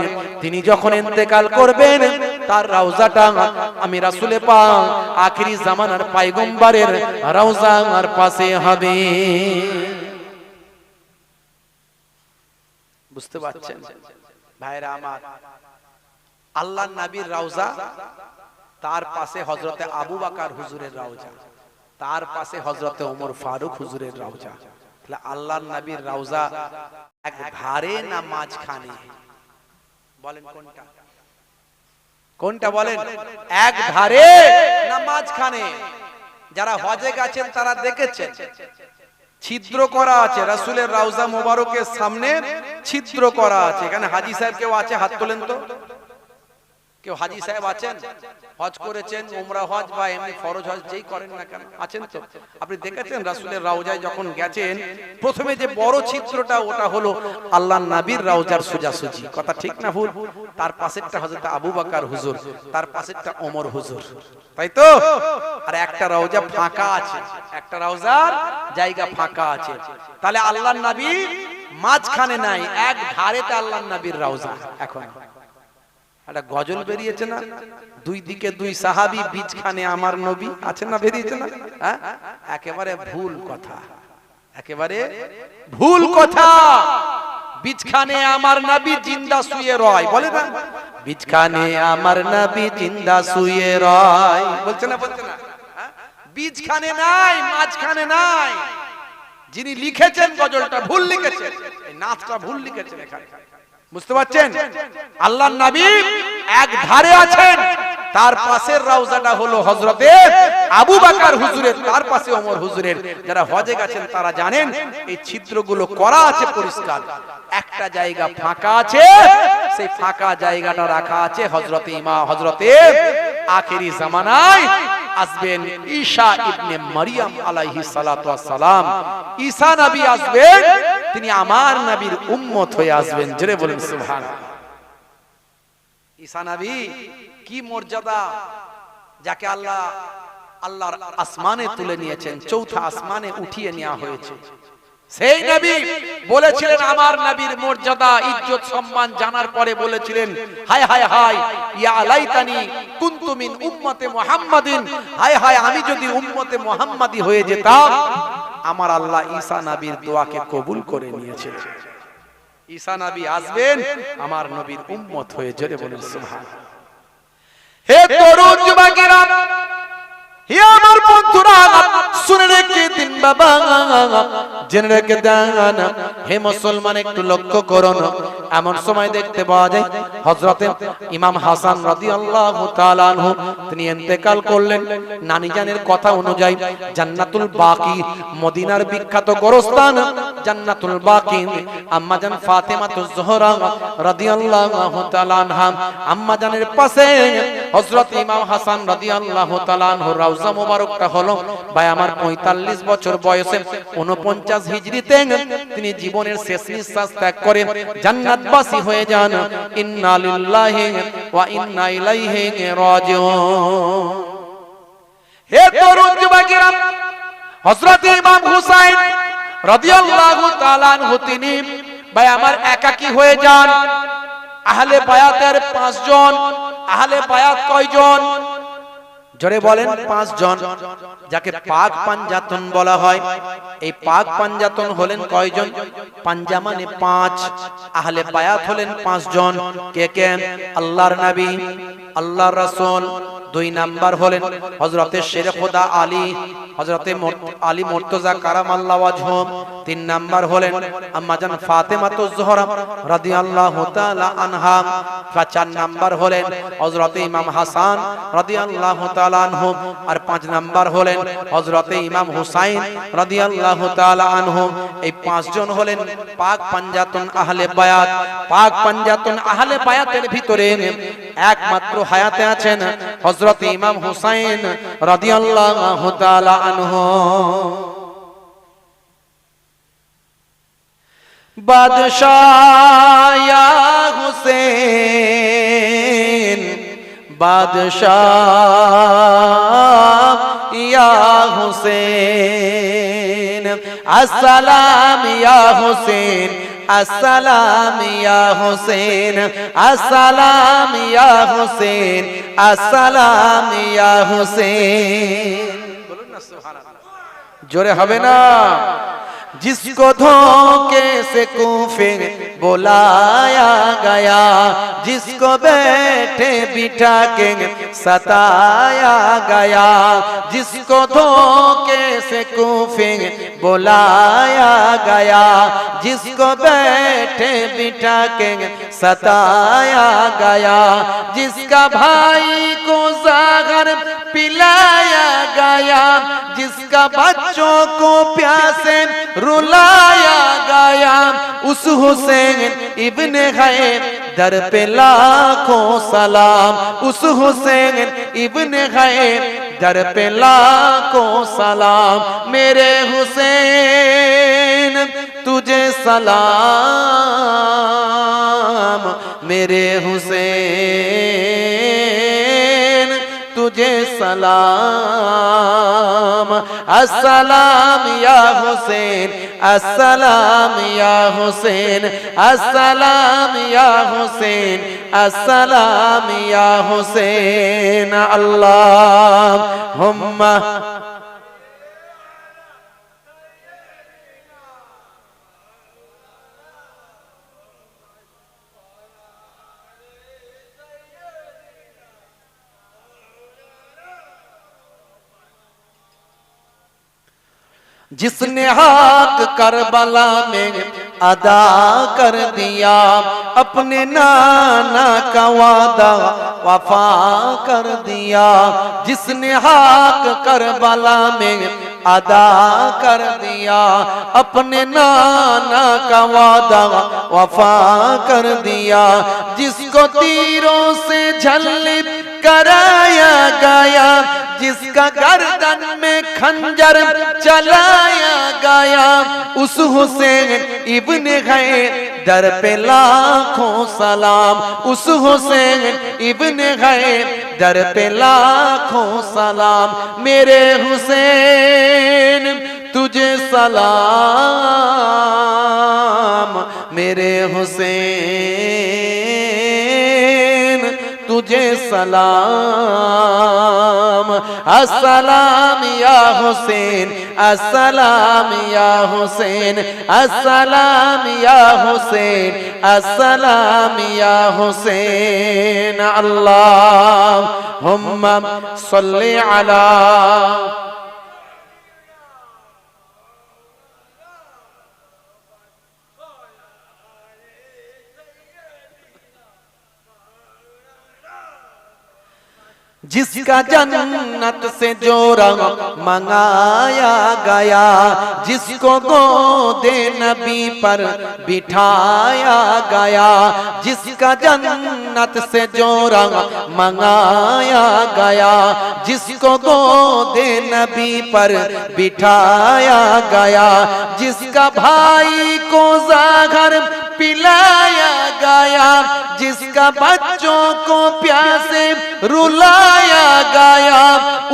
S1: তিনি যখন ইন্তেকাল করবেন, তার রওজাটা আমি রাসূল পাক আখিরি জামানার পয়গম্বরের রওজার পাশে হবে। বুঝতে পারছেন ভাইরা আমার? আল্লাহর নবীর রওজা, তার পাশে হযরতে আবু বকর হুজুরের রওজা, তার পাশে হযরতে ওমর ফারুক হুজুরের রওজা। তাহলে আল্লাহর নবীর রওজা এক ধারে না মাঝখানে? বলেন কোনটা? কোনটা বলেন? এক ধারে না মাঝখানে? যারা হজে গেছেন তারা দেখেছেন ছিদ্র করা আছে, রাসূলের রওজা মোবারকের সামনে ছিদ্র করা আছে। এখানে হাজী সাহেব কেউ আছে? হাত তোলেন তো। কেউ হাজী সাহেব আছেন? হজ করেছেন, উমরা হজ বা এমনি ফরজ হজ যেই করেন না কেন, আছেন তো? আপনি দেখেছেন রাসূলের রওজায় যখন গেছেন, প্রথমে যে বড় চিত্রটা ওটা হলো আল্লাহর নবীর রওজার সোজাসুজি। কথা ঠিক না ভুল? তার পাশেরটা হযরত আবু বকর হুজুর, তার পাশেরটা ওমর হুজুর, তাই তো? আর একটা রওজা ফাঁকা আছে, একটা রওজার জায়গা ফাঁকা আছে। তাহলে আল্লাহর নবী মাঝখানে নাই, এক ধারেতে আল্লাহর নবীর রওজা। এখন একটা গজল বেরিয়েছে না, দুই দিকে দুই সাহাবী, বীজখানে আমার নবী, আছে না? বেরিয়েছে না? হ্যাঁ, একেবারে ভুল কথা, একেবারে ভুল কথা। বীজখানে আমার নবী জিন্দা শুয়ে রয়, বলে না? বীজখানে আমার নবী জিন্দা শুয়ে রয়, বলছে না? বলছে না? বীজখানে নাই, মাঝখানে নাই। যিনি লিখেছেন গজলটা ভুল লিখেছেন, এই নাচটা ভুল লিখেছেন এখানে। বুঝতে পারছেন? আল্লাহর নবী এক ধারে আছেন, তার পাশের রওজাটা হলো হযরতে আবু বকর হুজুরের, তার পাশে ওমর হুজুরের। যারা হজে গেছেন তারা জানেন এই ছিদ্রগুলো করা আছে পরিষ্কার। একটা জায়গা ফাঁকা আছে, সেই ফাঁকা জায়গাটা রাখা আছে হযরতে হযরতে আখিরি জামানায় আসবেন ঈসা ইবনে মারিয়াম আলাইহিস সালাতু ওয়াস সালাম। ঈসা নবী আসবেন, তিনি আমার নবীর উম্মত হয়ে আসবেন। জোরে বলেন সুবহানাল্লাহ। ঈসা নবী কি মর্যাদা, যাকে আল্লাহর আসমানে তুলে নিয়েছেন, চৌথা আসমানে উঠিয়ে নেওয়া হয়েছে। সেই নবী বলেছিলেন, আমার নবীর মর্যাদা ইজ্জত সম্মান জানার পরে বলেছিলেন, হায় হায় হায়, ইয়া লাইতানি কুনতু মিন উম্মতে মুহাম্মাদিন, হায় হায় আমি যদি উম্মতে মুহাম্মাদি হয়ে যেতাম। আমার আল্লাহ ঈসা নবীর দোয়াকে কবুল করে নিয়েছেন। ঈসা নবী আসবেন আমার নবীর উম্মত হয়ে। জোরে বলেন সুবহানাল্লাহ। হে তরুণ যুবকেরা, হে আমার বন্ধুরা, শুনে রেখে দিন বাবা, জেনে রেখে দেন। হে মুসলমান, একটু লক্ষ্য করুন। এমন সময় দেখতে পাওয়া যায় হযরতে ইমাম হাসান রাদিয়াল্লাহু তাআলা আনহু তিনি ইন্তেকাল করলেন। নানি জানের কথা অনুযায়ী জান্নাতুল বাকি, মদিনার বিখ্যাত গোরস্থান জান্নাতুল বাকি, আম্মা জান ফাতেমাতুজ জোহরা রাদিয়াল্লাহু তাআলা আনহা, আম্মা জানের পাশে হযরত ইমাম হাসান রাদিয়াল্লাহু তাআলা আনহু রওজা মোবারকটা হলো। ভাই আমার 45 বছর বয়সে 49 হিজরিতে তিনি জীবনের শেষ নিঃশ্বাস ত্যাগ করে জান্নাতবাসী হয়ে যান। ইন্না লিল্লাহি ওয়া ইন্না ইলাইহি রাজিউন। হে তরুণ যুবকেরা, হযরত ইমাম হুসাইন রাদিয়াল্লাহু তাআলা আনহু তিনি ভাই আমার একাকী হয়ে যান। আহলে বায়াতের 5 জন। আহলে বায়াত কয়জন? জোরে বলেন, 5 জন, যাকে পাক পাঞ্জাতন বলা হয়। এই পাক পাঞ্জাতন হলেন কয়জন? পাঞ্জা মানে 5, আহলে বায়াত হলেন 5 জন। কে কে? আল্লাহর নবী, আল্লাহর রাসূল। 2 নাম্বার হলেন হযরতে শেরে খোদা আলী, হযরতে আলী মুর্তজা কারামাল্লাহু ওয়াজহু। 3 নাম্বার হলেন আম্মা জান ফাতেমাতুজ জোহরা রাদিয়াল্লাহু তাআলা আনহা। 4 নাম্বার হলেন হযরতে ইমাম হাসান রাদিয়াল্লাহু তাআলা আনহু। আর 5 নাম্বার হলেন হযরতে ইমাম হুসাইন রাদিয়াল্লাহু তাআলা আনহু। এই 5 জন হলেন পাক পাঞ্জাতন আহলে বায়াত। পাক পাঞ্জাতন আহলে বায়াতের ভিতরে একমাত্র হায়াতে আছেন হযরত ইমাম হুসাইন রাদিয়াল্লাহু তাআলা আনহু। বাদশাহ हुसैन बादशाह या हुसैन अस्सलाम या हुसैन अस्सलाम या हुसैन अस्सलाम या हुसैन अस्सलाम या हुसैन। बोलুন না সুবহানাল্লাহ, জোরে হবে না। जिसको धोखे से कूफे बुलाया गया, जिसको बैठे बिठा के सताया गया, जिसको धोखे से कूफे बुलाया गया, जिसको बैठे बिठा के सताया गया, जिसका भाई को ज़हर पिलाया गया, जिसका बच्चों को प्यासे रुलाया गया, उस हुसैन इब्ने गैर दर पे लाखों सलाम, उस हुसैन इब्ने गैर दर पे लाखों सलाम। मेरे हुसैन तुझे सलाम, मेरे हुसैन तुझे सलाम। अस्सलाम या हुसैन अस्सलाम या हुसैन अस्सलाम या हुसैन अस्सलाम या हुसैन। अल्लाहुम्मा जिसने हक करबला में अदा कर दिया, अपने नाना का वादा वफा कर दिया, जिसने हक करबला में अदा कर दिया, अपने नाना का वादा वफा कर दिया, जिसको तीरों से झल्ली कराया गया, जिसका गर्दन में खंजर चलाया गया, उस हुसैन इब्ने गैर दर पे लाखों सलाम, उस हुसैन इब्ने गैर दर पे लाखों सलाम। मेरे हुसैन तुझे सलाम, मेरे हुसैन तुझे सलाम। अस्सलाम या हुसैन अस्सलाम या हुसैन अस्सलाम या हुसैन अस्सलाम या हुसैन। अल्लाहुम्मा सल्ली अला जिसका जन्नत से जोरा मंगाया गया, जिसको गोदे नबी पर बिठाया गया, जिसका जन्नत से जोरा मंगाया गया, जिसको गोदे नबी पर बिठाया गया, जिसका भाई को ज़हर पिलाया गया, जिसका बच्चों को प्यासे रुलाया गया,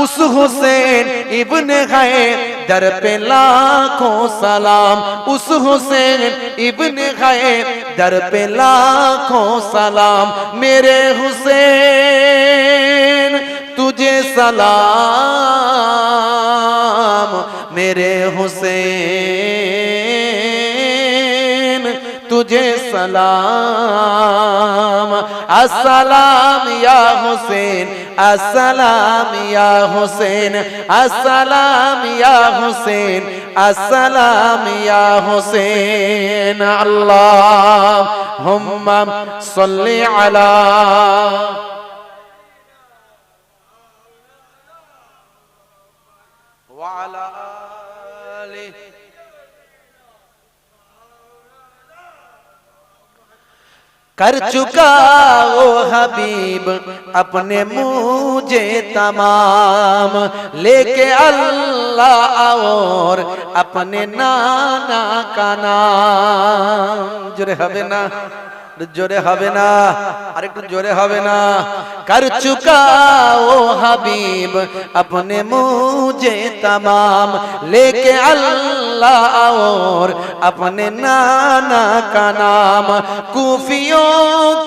S1: उस हुसैन इब्ने गैर दर पे लाखों सलाम, उस हुसैन इब्ने गैर दर पे लाखों सलाम। मेरे हुसैन तुझे सलाम, मेरे हुसैन तुझे सलाम। अस्सलाम या हुसैन अस्सलाम या हुसैन अस्सलाम या हुसैन अस्सलाम या हुसैन। अल्लाहुम्मा सल्ली अला व अला आलिहि। कर चुका वो हबीब अपने मुझे तमाम, लेके अल्लाह और अपने नाना का नाम। जुरे हबे ना জোরে হবে না, আর একটু জোরে হবে না। कर चुका ओ हबीब अपने मुझे तमाम लेके अल्लाह और अपने नाना का नाम कूफियों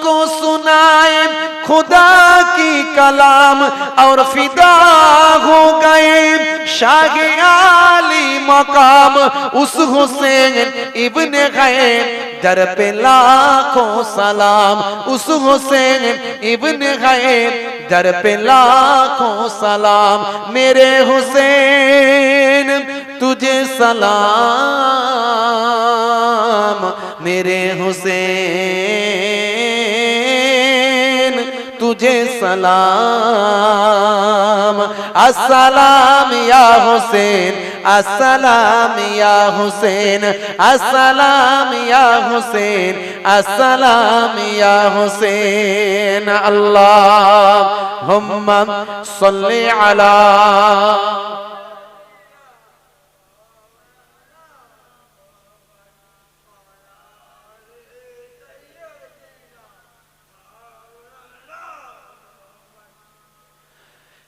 S1: को सुनाए खुदा की कलाम और फिदा हो गए शाह आली मकाम उस हुसैन इब्ने गैर दर पे लाखों सलाम उस हुसैन इब्ने गैर दर पे लाखों सलाम मेरे हुसैन तुझे सलाम मेरे हुसैन तुझे सलाम अस्सलाम या हुसैन अस्सलाम या हुसैन अस्सलाम या हुसैन अस्सलाम या हुसैन अल्लाहुम्मा सल्ली अला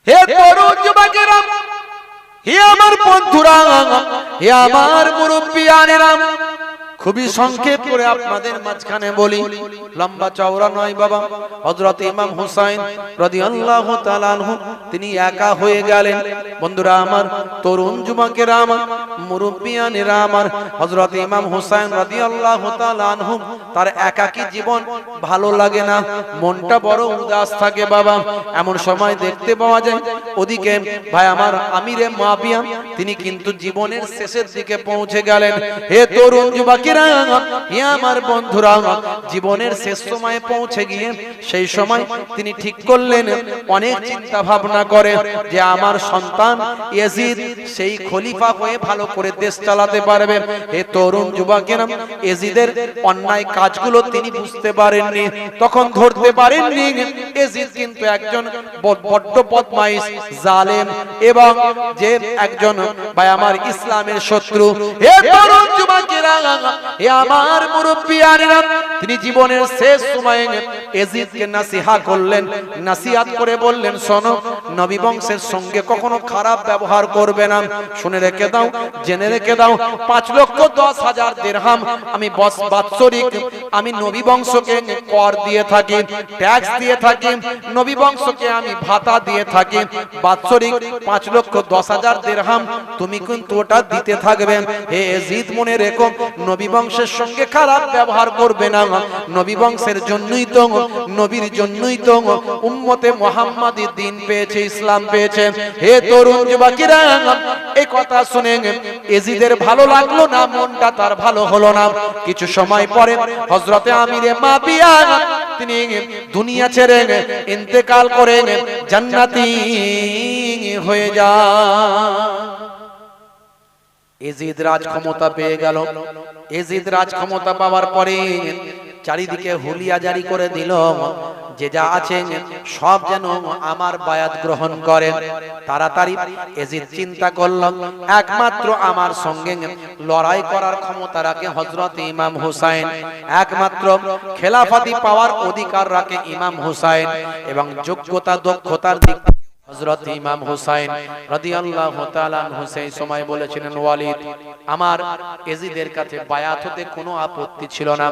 S1: हे तरुण যুবকেরা হে আমার বন্ধুরা হে আমার মুরব্বিয়ানেরা খুবই সংক্ষেপ করে আপনাদের মাঝখানে বলি লম্বা চওড়া নয় বাবা হযরত ইমাম হুসাইন রাদিয়াল্লাহু তাআলা আনহু তিনি একা হয়ে গেলেন বন্ধুরা আমার তরুণ যুবকেরা আমার মুরব্বিয়ানেরা আমার হযরত ইমাম হুসাইন রাদিয়াল্লাহু তাআলা আনহু তার একাকী জীবন ভালো লাগে না মনটা বড় উদাস থাকে বাবা এমন সময় দেখতে পাওয়া যায় ওদিকে ভাই আমার আমিরে মুয়াবিয়া তিনি কিন্তু জীবনের শেষের দিকে পৌঁছে গেলেন হে তরুণ যুবক হে আমার বন্ধুরা জীবনের শেষ সময়ে পৌঁছে গিয়ে সেই সময় তিনি ঠিক করলেন অনেক চিন্তা ভাবনা করে যে আমার সন্তান ইয়াজিদ সেই খলিফা হয়ে ভালো করে দেশ চালাতে পারবে হে তরুণ যুবকেরা ইয়াজিদের অন্যায় কাজগুলো তিনি বুঝতে পারেননি তখন ধরতে পারেননি ইয়াজিদ কিন্তু একজন বড্ড বদমাইশ জালেম এবং যে একজন ভাই আমার ইসলামের শত্রু হে তরুণ যুবকেরা হে আমার মুরব্বিয়ানেরা তিনি জীবনের শেষ সময়ে ইয়াজিদকে নসিহত করলেন নসিহত করে বললেন শোনো নবী বংশের সঙ্গে কখনো খারাপ ব্যবহার করবে না শুনে রেখে দাও জেনে রেখে দাও 5,10,000 দিরহাম আমি বাৎসরিক আমি নবী বংশকে কর দিয়ে থাকি ট্যাক্স দিয়ে থাকি নবী বংশকে আমি ভাতা দিয়ে থাকি বাৎসরিক 5,10,000 দিরহাম তুমি কিন্তু ওটা দিতে থাকবে হে ইয়াজিদ মনে রেখো নবী বংশের সঙ্গে খারাপ ব্যবহার করবে না নবী বংশের জন্যই তো নবীর জন্যই তো উম্মতে মুহাম্মাদি দ্বীন পেয়েছে ইসলাম পেয়েছে হে তরুণ যুবকেরা এই কথা শুনে ইয়াজিদের ভালো লাগলো না মনটা তার ভালো হলো না কিছু সময় পরে হযরতে আমিরে মুয়াবিয়া তিনি দুনিয়া ছেড়ে ইন্তেকাল করে জান্নাতি হয়ে যান ইয়াজিদ রাজ ক্ষমতা পেয়ে গেল ইয়াজিদ রাজ ক্ষমতা পাওয়ার পরে চারিদিকে হুলিয়া জারি করে দিল যে যা আছে সব যেন আমার বায়াত গ্রহণ করেন তাড়াতাড়ি ইয়াজিদ চিন্তা করল একমাত্র আমার সঙ্গে লড়াই করার ক্ষমতা রাখে হযরত ইমাম হুসাইন একমাত্র খেলাফতি পাওয়ার অধিকার রাখে ইমাম হুসাইন এবং যোগ্যতা দক্ষতার দিক হযরত ইমাম হুসাইন রাদিয়াল্লাহু তাআলা আনহু সেই সময় বলেছিলেন ওয়ালিদ আমার ইয়াজিদের কাছে বায়াত হতে কোনো আপত্তি ছিল না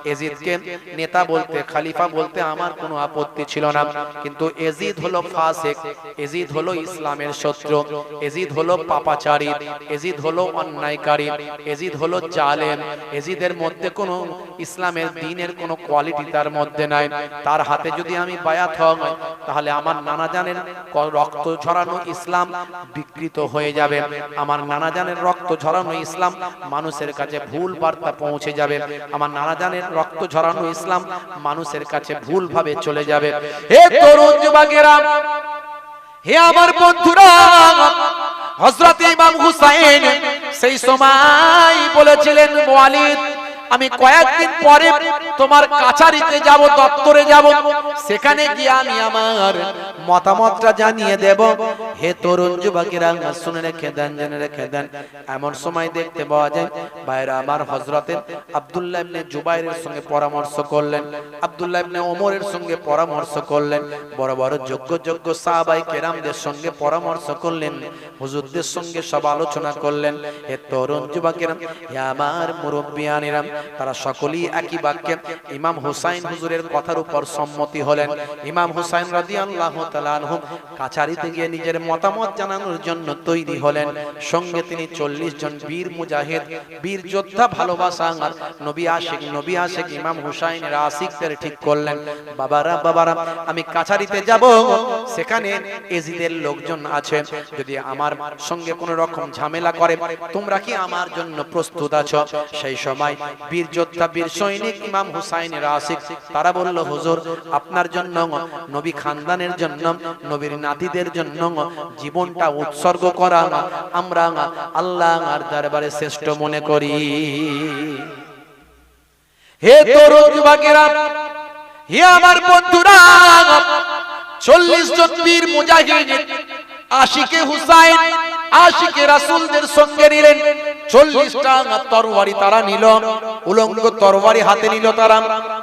S1: ইয়াজিদকে নেতা বলতে খলিফা বলতে আমার কোনো আপত্তি ছিল না কিন্তু ইয়াজিদ হলো ফাসিক ইয়াজিদ হলো ইসলামের শত্রু ইয়াজিদ হলো পাপাচারী ইয়াজিদ হলো অন্যায়কারী ইয়াজিদ হলো জালেম ইয়াজিদের মধ্যে কোনো ইসলামের দ্বীনের কোনো কোয়ালিটি তার মধ্যে নাই তার হাতে যদি আমি বায়াত হই তাহলে আমার নানা জানের রক্ত ঝরানো ইসলাম বিকৃত হয়ে যাবে আমার নানা জানের রক্ত ঝরানো ইসলাম মানুষের কাছে ভুল বার্তা পৌঁছে যাবে আমার নানা জানের রক্ত ঝরানো ইসলাম মানুষের কাছে ভুল ভাবে চলে যাবে হে তরুণ যুবকেরা হে আমার বন্ধুরা হযরত ইমাম হুসাইন সেই সময় বলেছিলেন ওয়ালিদ আমি কয়েকদিন পরে তোমার কাছারিতে যাব, দপ্তরে যাব, সেখানে গিয়ে আমি আমার মতামতটা জানিয়ে দেব। হে তরুণ যুবকেরা শুনে রেখে দেন, জেনে রেখে দেন। এমন সময় দেখতে পাওয়া যায় ভাইরা আমার হযরতে আব্দুল্লাহ ইবনে জুবাইরের সঙ্গে পরামর্শ করলেন, আব্দুল্লাহ ইবনে ওমরের সঙ্গে পরামর্শ করলেন, বড় বড় যোগ্য সাহাবায়ে কেরামদের সঙ্গে পরামর্শ করলেন, হুজুরদের সঙ্গে সব আলোচনা করলেন। হে তরুণ যুবকেরা, হে আমার মুরব্বিয়ানেরা, তারা সকলেই একই বাক্যে ইমাম হুসাইন হুজুরের কথার উপর সম্মতি হলেন। ইমাম হুসাইন রাদিয়াল্লাহু তাআলা আনহু কাছারিতে গিয়ে নিজের মতামত জানানোর জন্য তৈরি হলেন। সঙ্গে তিনি 40 জন বীর মুজাহিদ, বীর যোদ্ধা, ভালোবাসা আর নবী আশিক ইমাম হুসাইনের আশিকদের ঠিক করলেন। বাবারা আমি কাছারিতে যাব, সেখানে এজিদের লোকজন আছে, যদি আমার সঙ্গে কোনো রকম ঝামেলা করে তোমরা কি আমার জন্য প্রস্তুত আছো? সেই সময় বীর যোদ্ধা, বীর সৈনিক ইমাম হুসাইনের আশিক তারা বলল, হুজুর আপনার জন্য, নবী খানদানের জন্য, নবীর নাতিদের জন্য জীবনটা উৎসর্গ করা আমরা আল্লাহর দরবারে শ্রেষ্ঠ মনে করি। হে তরুণ যুবকেরা, হে আমার বন্ধুরা, 40 জন বীর মুজাহিদ আশিকে হুসাইন, আশিকে রাসূলদের সঙ্গে নিলেন। 40টা তরবারি তারা নিল, উলঙ্গ তরবারি হাতে নিল তারা।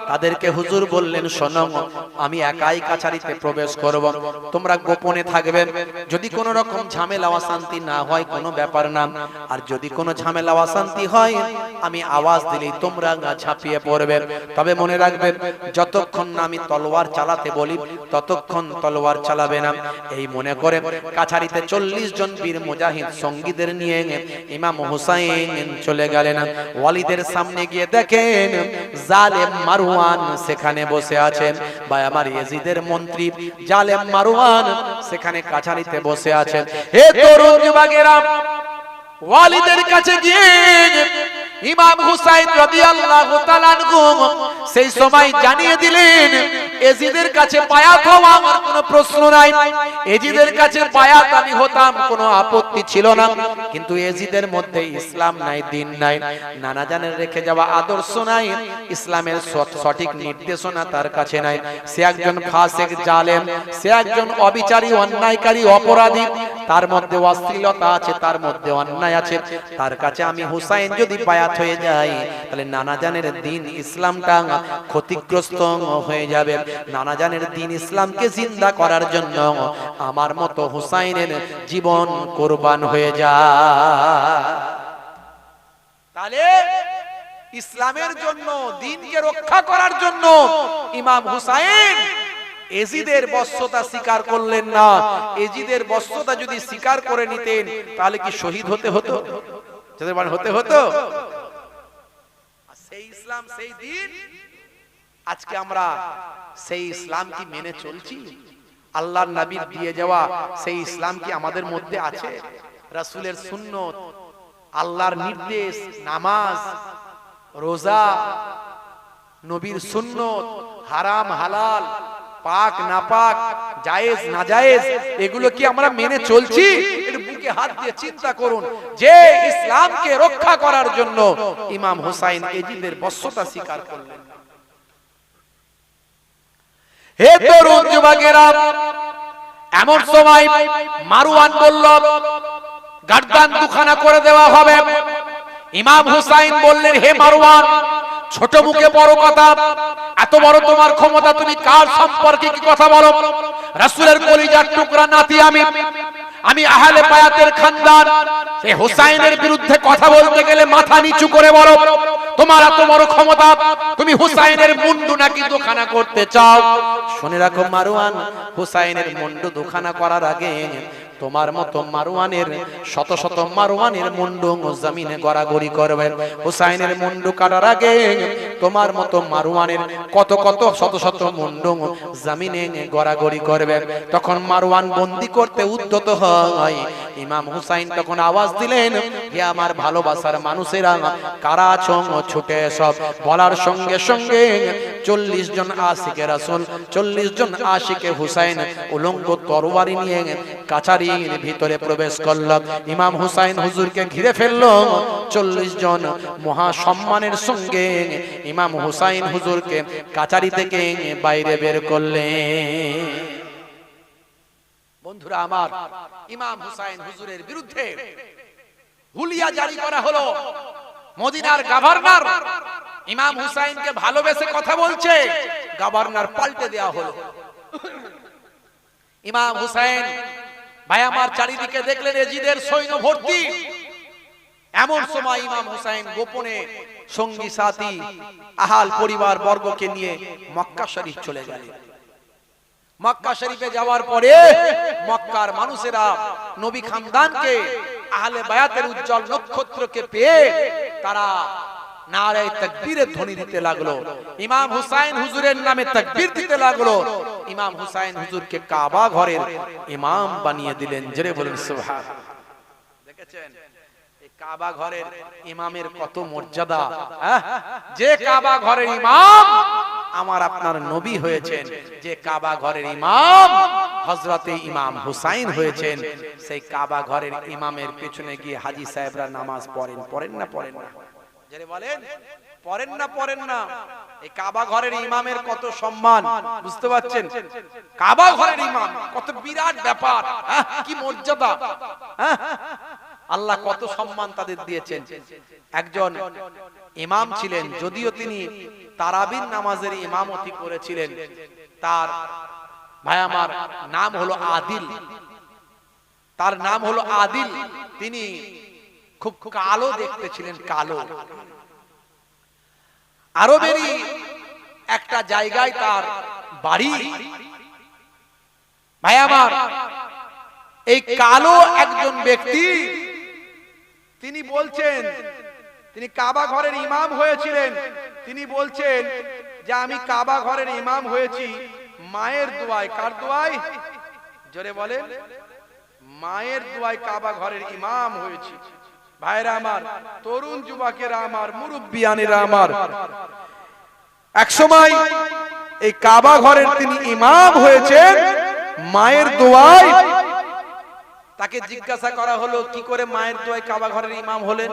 S1: তাদেরকে হুজুর বললেন, শোনো, আমি একাই কাছারিতে প্রবেশ করব, তোমরা গোপনে থাকবে। যদি কোনো রকম ঝামেলা অশান্তি না হয় কোনো ব্যাপার না, আর যদি কোনো ঝামেলা অশান্তি হয় আমি আওয়াজ দিলেই তোমরা ঝাঁপিয়ে পড়বে। তবে মনে রাখবে, যতক্ষণ না আমি তলোয়ার চালাতে বলি ততক্ষণ তলোয়ার চালাবে না। এই মনে করে কাছারিতে 40 জন বীর মুজাহিদ সঙ্গীদের নিয়ে ইমাম হুসাইন চলে গেলেন। ওয়ালিদের সামনে গিয়ে দেখেন জালেম মারওয়ান সেখানে বসে আছেন। ভাই আমার ইয়েজিদের মন্ত্রী জালেম মারওয়ান সেখানে কাছারিতে বসে আছেন। হে তরুণ যুবকেরা, ওয়ালিদের কাছে গিয়ে ইমাম হুসাইন রাদিয়াল্লাহু তাআলা আনহু সেই সময় জানিয়ে দিলেন, এজিদের কাছে বায়াত হওয়া আমার কোনো প্রশ্ন নাই, এজিদের কাছে বায়াত আমি হতাম, কোনো আপত্তি ছিল না, কিন্তু এজিদের মধ্যে ইসলাম নাই, দিন নাই, নানা জানের রেখে যাওয়া আদর্শ নাই, ইসলামের সঠিক নির্দেশনা তার কাছে নাই। সে একজন ফাসিক, জালেম, সে একজন অবিচারী, অন্যায়কারী, অপরাধী, তার মধ্যে অশ্লীলতা আছে, তার মধ্যে অন্যায় আছে। তার কাছে আমি হুসাইন যদি বায়াত হয়ে যাই তাহলে নানা জানের দিন ইসলামটা ক্ষতিগ্রস্ত হয়ে যাবে। নানা জানের দিন ইসলামকে জিন্দা করার জন্য আমার মতো হুসাইনের জীবন কুরবান হয়ে যায়। তাহলে ইসলামের জন্য, দিনকে রক্ষা করার জন্য ইমাম হুসাইন এজিদের বশ্যতা স্বীকার করলেন না। এজিদের বশ্যতা যদি স্বীকার করে নিতেন তাহলে কি শহীদ হতে হতো? হতে হতো। সেই ইসলাম, সেই দিন, আজকে আমরা সেই ইসলাম কি মেনে চলছি? আল্লাহর নবীর দিয়ে যাওয়া সেই ইসলাম কি আমাদের মধ্যে আছে? রাসূলের সুন্নত, আল্লাহর নির্দেশ, নামাজ, রোজা, নবীর সুন্নত, হারাম হালাল, পাক না পাক, জায়েজ না জায়েজ, এগুলো কি আমরা মেনে চলছি? একটু বুকে হাত দিয়ে চিন্তা করুন যে ইসলামকে রক্ষা করার জন্য ইমাম হুসাইন এজিদের বশ্যতা স্বীকার করলেন। হে তরুণ যুবকেরা, এমন সময় মারওয়ান বলল, গার্দান দুখানা করে দেওয়া হবে। ইমাম হুসাইন বললেন, হে মারওয়ান, ছোট মুখে বড় কথা, এত বড় তোমার ক্ষমতা, তুমি কার সম্পর্কে কি কথা বলো? রাসূলের কলিজার টুকরা নাতি আমি আহলে বায়াতের খানদান, এই হুসাইনের বিরুদ্ধে কথা বলতে গেলে মাথা নিচু করে বলো, তোমার এত বড় ক্ষমতা, তুমি হুসাইনের মুন্ডু নাকি দুখানা করতে চাও? শুনে রাখো মারওয়ান, হুসাইনের মুন্ডু দুখানা করার আগে তোমার মতো মারওয়ানের শত শত মারওয়ানের মুন্ডু জমিনে গড়াগড়ি করবে। হুসাইনের মুন্ডু কাটার আগে তোমার মতো মারওয়ানের কত কত শত শত মুন্ড জমিনে গড়াগড়ি করবে। তখন মারওয়ান বন্দি করতে উদ্যত হয়। ইমাম হুসাইন তখন আওয়াজ দিলেন, হে আমার ভালোবাসার মানুষেরা, কারা আছো ছুটে এসো। বলার সঙ্গে সঙ্গে 40 জন আশিকে রাসূল, 40 জন আশিকে হুসাইন উলঙ্গ তরবারি নিয়ে কাছারির ভিতরে প্রবেশ করল। ইমাম হুসাইন হুজুরকে ঘিরে ফেলল। 40 জন মহা সম্মানের সঙ্গে ইমাম হুসাইন হুজুরকে কাছারি থেকে বাইরে বের করলেন। বন্ধুরা আমার, ইমাম হুসাইন হুজুরের বিরুদ্ধে হুলিয়া জারি করা হলো। মদিনার গভর্নর ইমাম হুসাইনকে ভালোবেসে কথা বলছে, গভর্নর পাল্টে দেওয়া হলো। ইমাম হুসাইন ভাই আমার চারিদিকে দেখলেন এজিদের সৈন্য ভর্তি। এমন সময় ইমাম হুসাইন গোপনে সঙ্গী সাথী আহাল পরিবার বর্গকে নিয়ে মক্কা শরীফ চলে গেলেন। মক্কা শরীফে যাওয়ার পরে মক্কার মানুষেরা নবী খানদানকে, আহলে বায়াতের উজ্জ্বল নক্ষত্রকে পেয়ে তারা নারায়ে তাকবীরের ধ্বনি দিতে লাগলো। ইমাম হুসাইন হুজুরের নামে তাকবীর দিতে লাগলো। ইমাম হুসাইন হুজুরকে কাবা ঘরের ইমাম বানিয়ে দিলেন। জোরে বলুন সুবহানাল্লাহ। দেখেছেন এই কাবা ঘরের ইমামের কত মর্যাদা। যে কাবা ঘরের ইমাম আমার আপনার নবী হয়েছেন, যে কাবা ঘরের ইমাম হযরতে ইমাম হুসাইন হয়েছেন, সেই কাবা ঘরের ইমামের পেছনে গিয়ে হাজী সাহেবরা নামাজ পড়েন, পড়েন না পড়েন না? যারা বলেন পড়েন না পড়েন না, এই কাবা ঘরের ইমামের কত সম্মান বুঝতে পারছেন? কাবা ঘরের ইমাম কত বিরাট ব্যাপার, কি মর্যাদা, আল্লাহ কত সম্মান তাদের দিয়েছেন। একজন ইমাম ছিলেন, যদিও তিনি তারাবির নামাজের ইমামতি করেছিলেন, তার ভাই আমার নাম হলো আদিল, তার নাম হলো আদিল। তিনি খুব কালো দেখতে ছিলেন, কালো। আরবেরই একটা জায়গায় তার বাড়ি। ভাই আমার এই কালো একজন ব্যক্তি, তিনি বলছেন, তিনি কাবা ঘরের ইমাম হয়েছিলেন। তিনি বলছেন যে আমি কাবা ঘরের ইমাম হয়েছি মায়ের দোয়ায়। কার দোয়ায়? জোরে বলেন। মায়ের দোয়ায় কাবা ঘরের ইমাম হয়েছি। ভাইরা আমার, তরুণ যুবকেরা আমার, মুরব্বিয়ানেরা আমার, এক সময় এই কাবা ঘরের তিনি ইমাম হয়েছেন মায়ের দোয়ায়। তাকে জিজ্ঞাসা করা হলো, কি করে মায়ের দোয়ায় কাবা ঘরের ইমাম হলেন?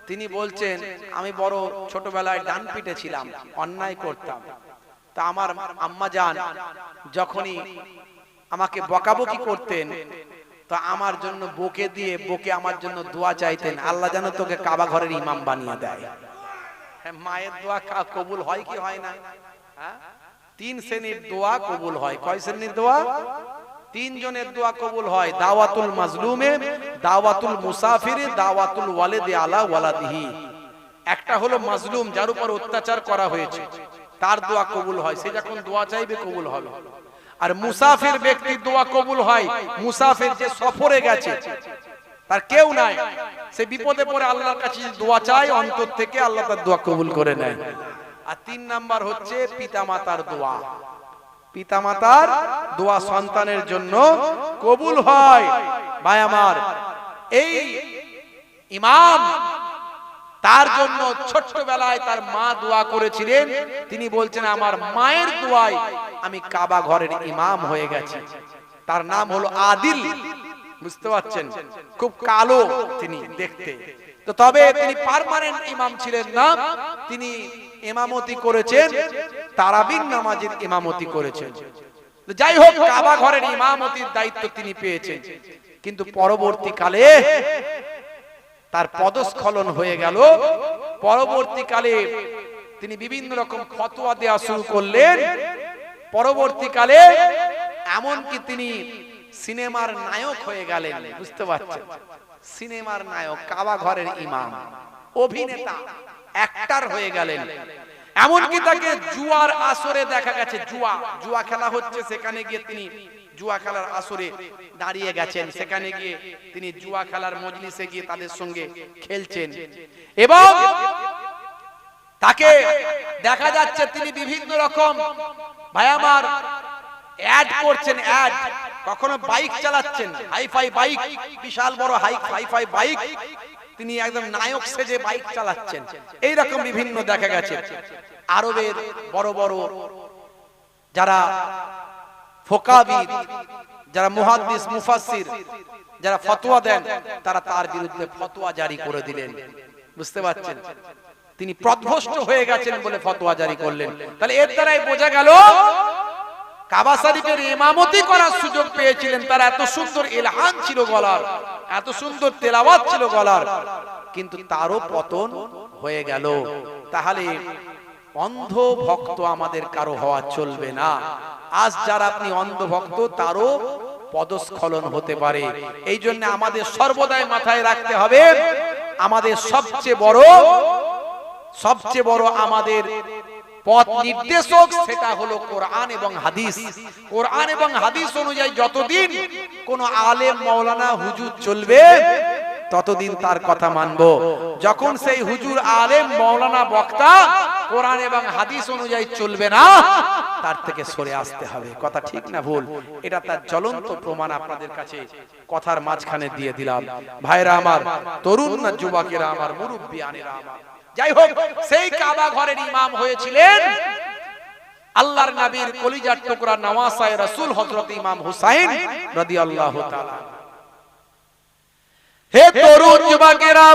S1: তিনি বলছেন, আমি বড় ছোটবেলায় ডান পিটে ছিলাম, অন্যায় করতাম। তা আমার আম্মা জান যখনই আমাকে বকাবকি করতেন, তো আমার জন্য বকে দিয়ে বকে আমার জন্য দোয়া চাইতেন, আল্লাহ যেন তোকে কাবা ঘরের ইমাম বানিয়ে দেয়। মায়ের দোয়া কবুল হয় কি হয় না? 3 শ্রেণীর দোয়া কবুল হয়। কয় শ্রেণীর দোয়া? 3 জনের দোয়া কবুল হয়। দাওয়াতুল মাজলুমে, দাওয়াতুল মুসাফিরে, দাওয়াতুল ওয়ালিদি আলা ওয়ালাদিহি। একটা হলো মাজলুম, যার উপর অত্যাচার করা হয়েছে, তার দোয়া কবুল হয়, সে যখন দোয়া চাইবে কবুল হবে। আর মুসাফির ব্যক্তির দোয়া কবুল হয়, মুসাফির যে সফরে গেছে, তার কেউ নাই, সে বিপদে পড়ে আল্লাহর কাছে দোয়া চায়, অন্তর থেকে আল্লাহ তার দোয়া কবুল করে নেয়। আর 3 নাম্বার হচ্ছে পিতামাতার দোয়া। পিতামাতার দোয়া সন্তানের জন্য কবুল হয়। ভাই আমার, এই ইমাম, তার জন্য ছোট্টবেলায় তার মা দোয়া করেছিলেন। তিনি বলছেন, আমার মায়ের দোয়ায় আমি কাবা ঘরের ইমাম হয়ে গেছি। তার নাম হলো আদিল। বুঝতে পারছেন? খুব কালো তিনি দেখতে। তো তবে তিনি পার্মানেন্ট ইমাম ছিলেন না, তিনি ইমামতি করেছেন, তারাবির নামাজের ইমামতি করেছেন। যাই হোক, কাবা ঘরের ইমামতির দায়িত্ব তিনি পেয়েছেন। কিন্তু পরবর্তীকালে তার পদস্খলন হয়ে গেল। পরবর্তীকালে তিনি বিভিন্ন রকম ফতোয়া দেওয়া শুরু করলেন। পরবর্তীকালে এমনকি তিনি সিনেমার নায়ক হয়ে গেলেন। বুঝতে পারছেন? সিনেমার নায়ক, কাবা ঘরের ইমাম, অভিনেতা, অ্যাক্টর হয়ে গেলেন। এমনকি তাকে জুয়ার আসরে দেখা গেছে, জুয়া খেলা হচ্ছে, সেখানে গিয়ে তিনি জুয়া খেলার আসরে দাঁড়িয়ে গেছেন, সেখানে গিয়ে তিনি জুয়া খেলার মজলিসে গিয়ে তাদের সঙ্গে খেলছেন। এবং তাকে দেখা যাচ্ছে তিনি বিভিন্ন রকম ভাই আমার অ্যাড করছেন, অ্যাড, কখনো বাইক চালাচ্ছেন, হাইফাই বাইক, বিশাল বড় হাইফাই বাইক, তিনি একদম নায়ক সেজে বাইক চালাচ্ছেন, এইরকম বিভিন্ন দেখা গেছে। আরবের বড় বড় যারা ফোকাবিদ, যারা মুহাদ্দিস মুফাসসির, যারা ফতোয়া দেন, তারা তার বিরুদ্ধে ফতোয়া জারি করে দিলেন। বুঝতে পারছেন, তিনি পথভ্রষ্ট হয়ে গেছেন বলে ফতোয়া জারি করলেন। তাহলে এর দ্বারাই বোঝা গেল কাবা শরীফের ইমামতি করার সুযোগ পেয়েছিলেন, তার এত সুন্দর ইলহান ছিল গলার, এত সুন্দর তেলাওয়াত ছিল গলার, কিন্তু তারও পতন হয়ে গেল। তাহলে অন্ধ ভক্ত আমাদের কারো হওয়া চলবে না। আজ যারা আপনি অন্ধ ভক্ত, তারও পদস্খলন হতে পারে। এই জন্য আমাদের সর্বদাই মাথায় রাখতে হবে, আমাদের সবচেয়ে বড় আমাদের পথ নির্দেশক সেটা হলো কোরআন এবং হাদিস। কোরআন এবং হাদিস অনুযায়ী যতদিন কোন আলেম মাওলানা হুজুর চলবে, ততদিন তার কথা মানব। যখন সেই হুজুর আলেম মাওলানা বক্তা কোরআন এবং হাদিস অনুযায়ী চলবে না, তার থেকে সরে আসতে হবে। কথা ঠিক না ভুল? এটা তার জ্বলন্ত প্রমাণ আপনাদের কাছে কথার মাঝখানে দিয়ে দিলাম। ভাইরা আমার, তরুণ না যুবকেরা আমার, মুরব্বিয়ানেরা আমার, যাই হোক, সেই কাবা ঘরের ইমাম হয়েছিলেন আল্লাহর নবীর কলিজার টুকরা নওয়াসায়ে রাসূল হযরত ইমাম হুসাইন রাদিয়াল্লাহু তাআলা। হে তরুণ যুবকেরা,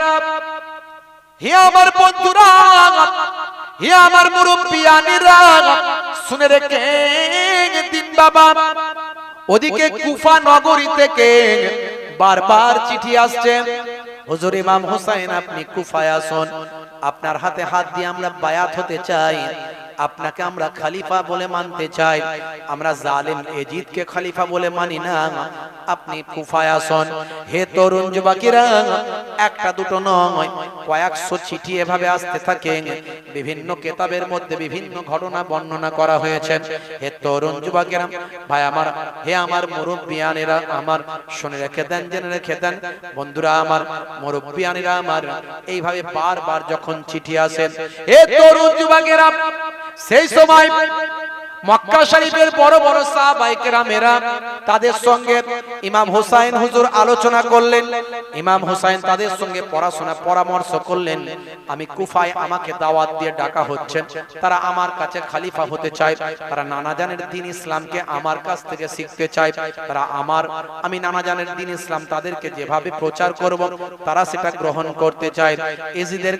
S1: হে আমার বন্ধুরা, হে আমার মুরব্বিয়ানেরা, শুনে রেখেন দিন বাবা, ওদিকে কুফা নগরী থেকে বারবার চিঠি আসছে, হুজুর ইমাম হুসাইন আপনি কুফায় আসুন, আপনার হাতে হাত দিয়ে আমরা বায়াত হতে চাই, আপনাকে আমরা খলিফা বলে মানতে চাই, আমরা জালিম এজিদকে খলিফা বলে মানি না, আপনি কুফায় আসুন। হে তরুণ যুবকেরা, একটা দুটো নয়, কয়েকশো চিঠি এভাবে আসতে থাকে। বিভিন্ন কিতাবের মধ্যে বিভিন্ন ঘটনা বর্ণনা করা হয়েছে। হে তরুণ যুবকেরা, ভাই আমার, হে আমার মুরব্বিয়ানেরা আমার, শুনে রেখে দেন, জেনে রেখে দেন বন্ধুরা আমার, মুরব্বিয়ানেরা আমার, এইভাবে বারবার যখন চিঠি আসে, হে তরুণ যুবকেরা, সেই সময় মক্কা শরীফের বড় বড় সাহাবায়ে কেরামেরা তাদের সঙ্গে ইমাম হুসাইন হুজুর আলোচনা করলেন। ইমাম হুসাইন তাদের সঙ্গে পরামর্শ করলেন, আমি কুফায় আমাকে দাওয়াত দিয়ে ডাকা হচ্ছে, তারা আমার কাছে খলিফা হতে চায়, তারা নানা জানের দ্বীন ইসলামকে আমার কাছ থেকে শিখতে চায়, তারা আমি নানা জানের দ্বীন ইসলাম তাদেরকে যেভাবে প্রচার করব তারা সেটা গ্রহণ করতে চায়। এজিদের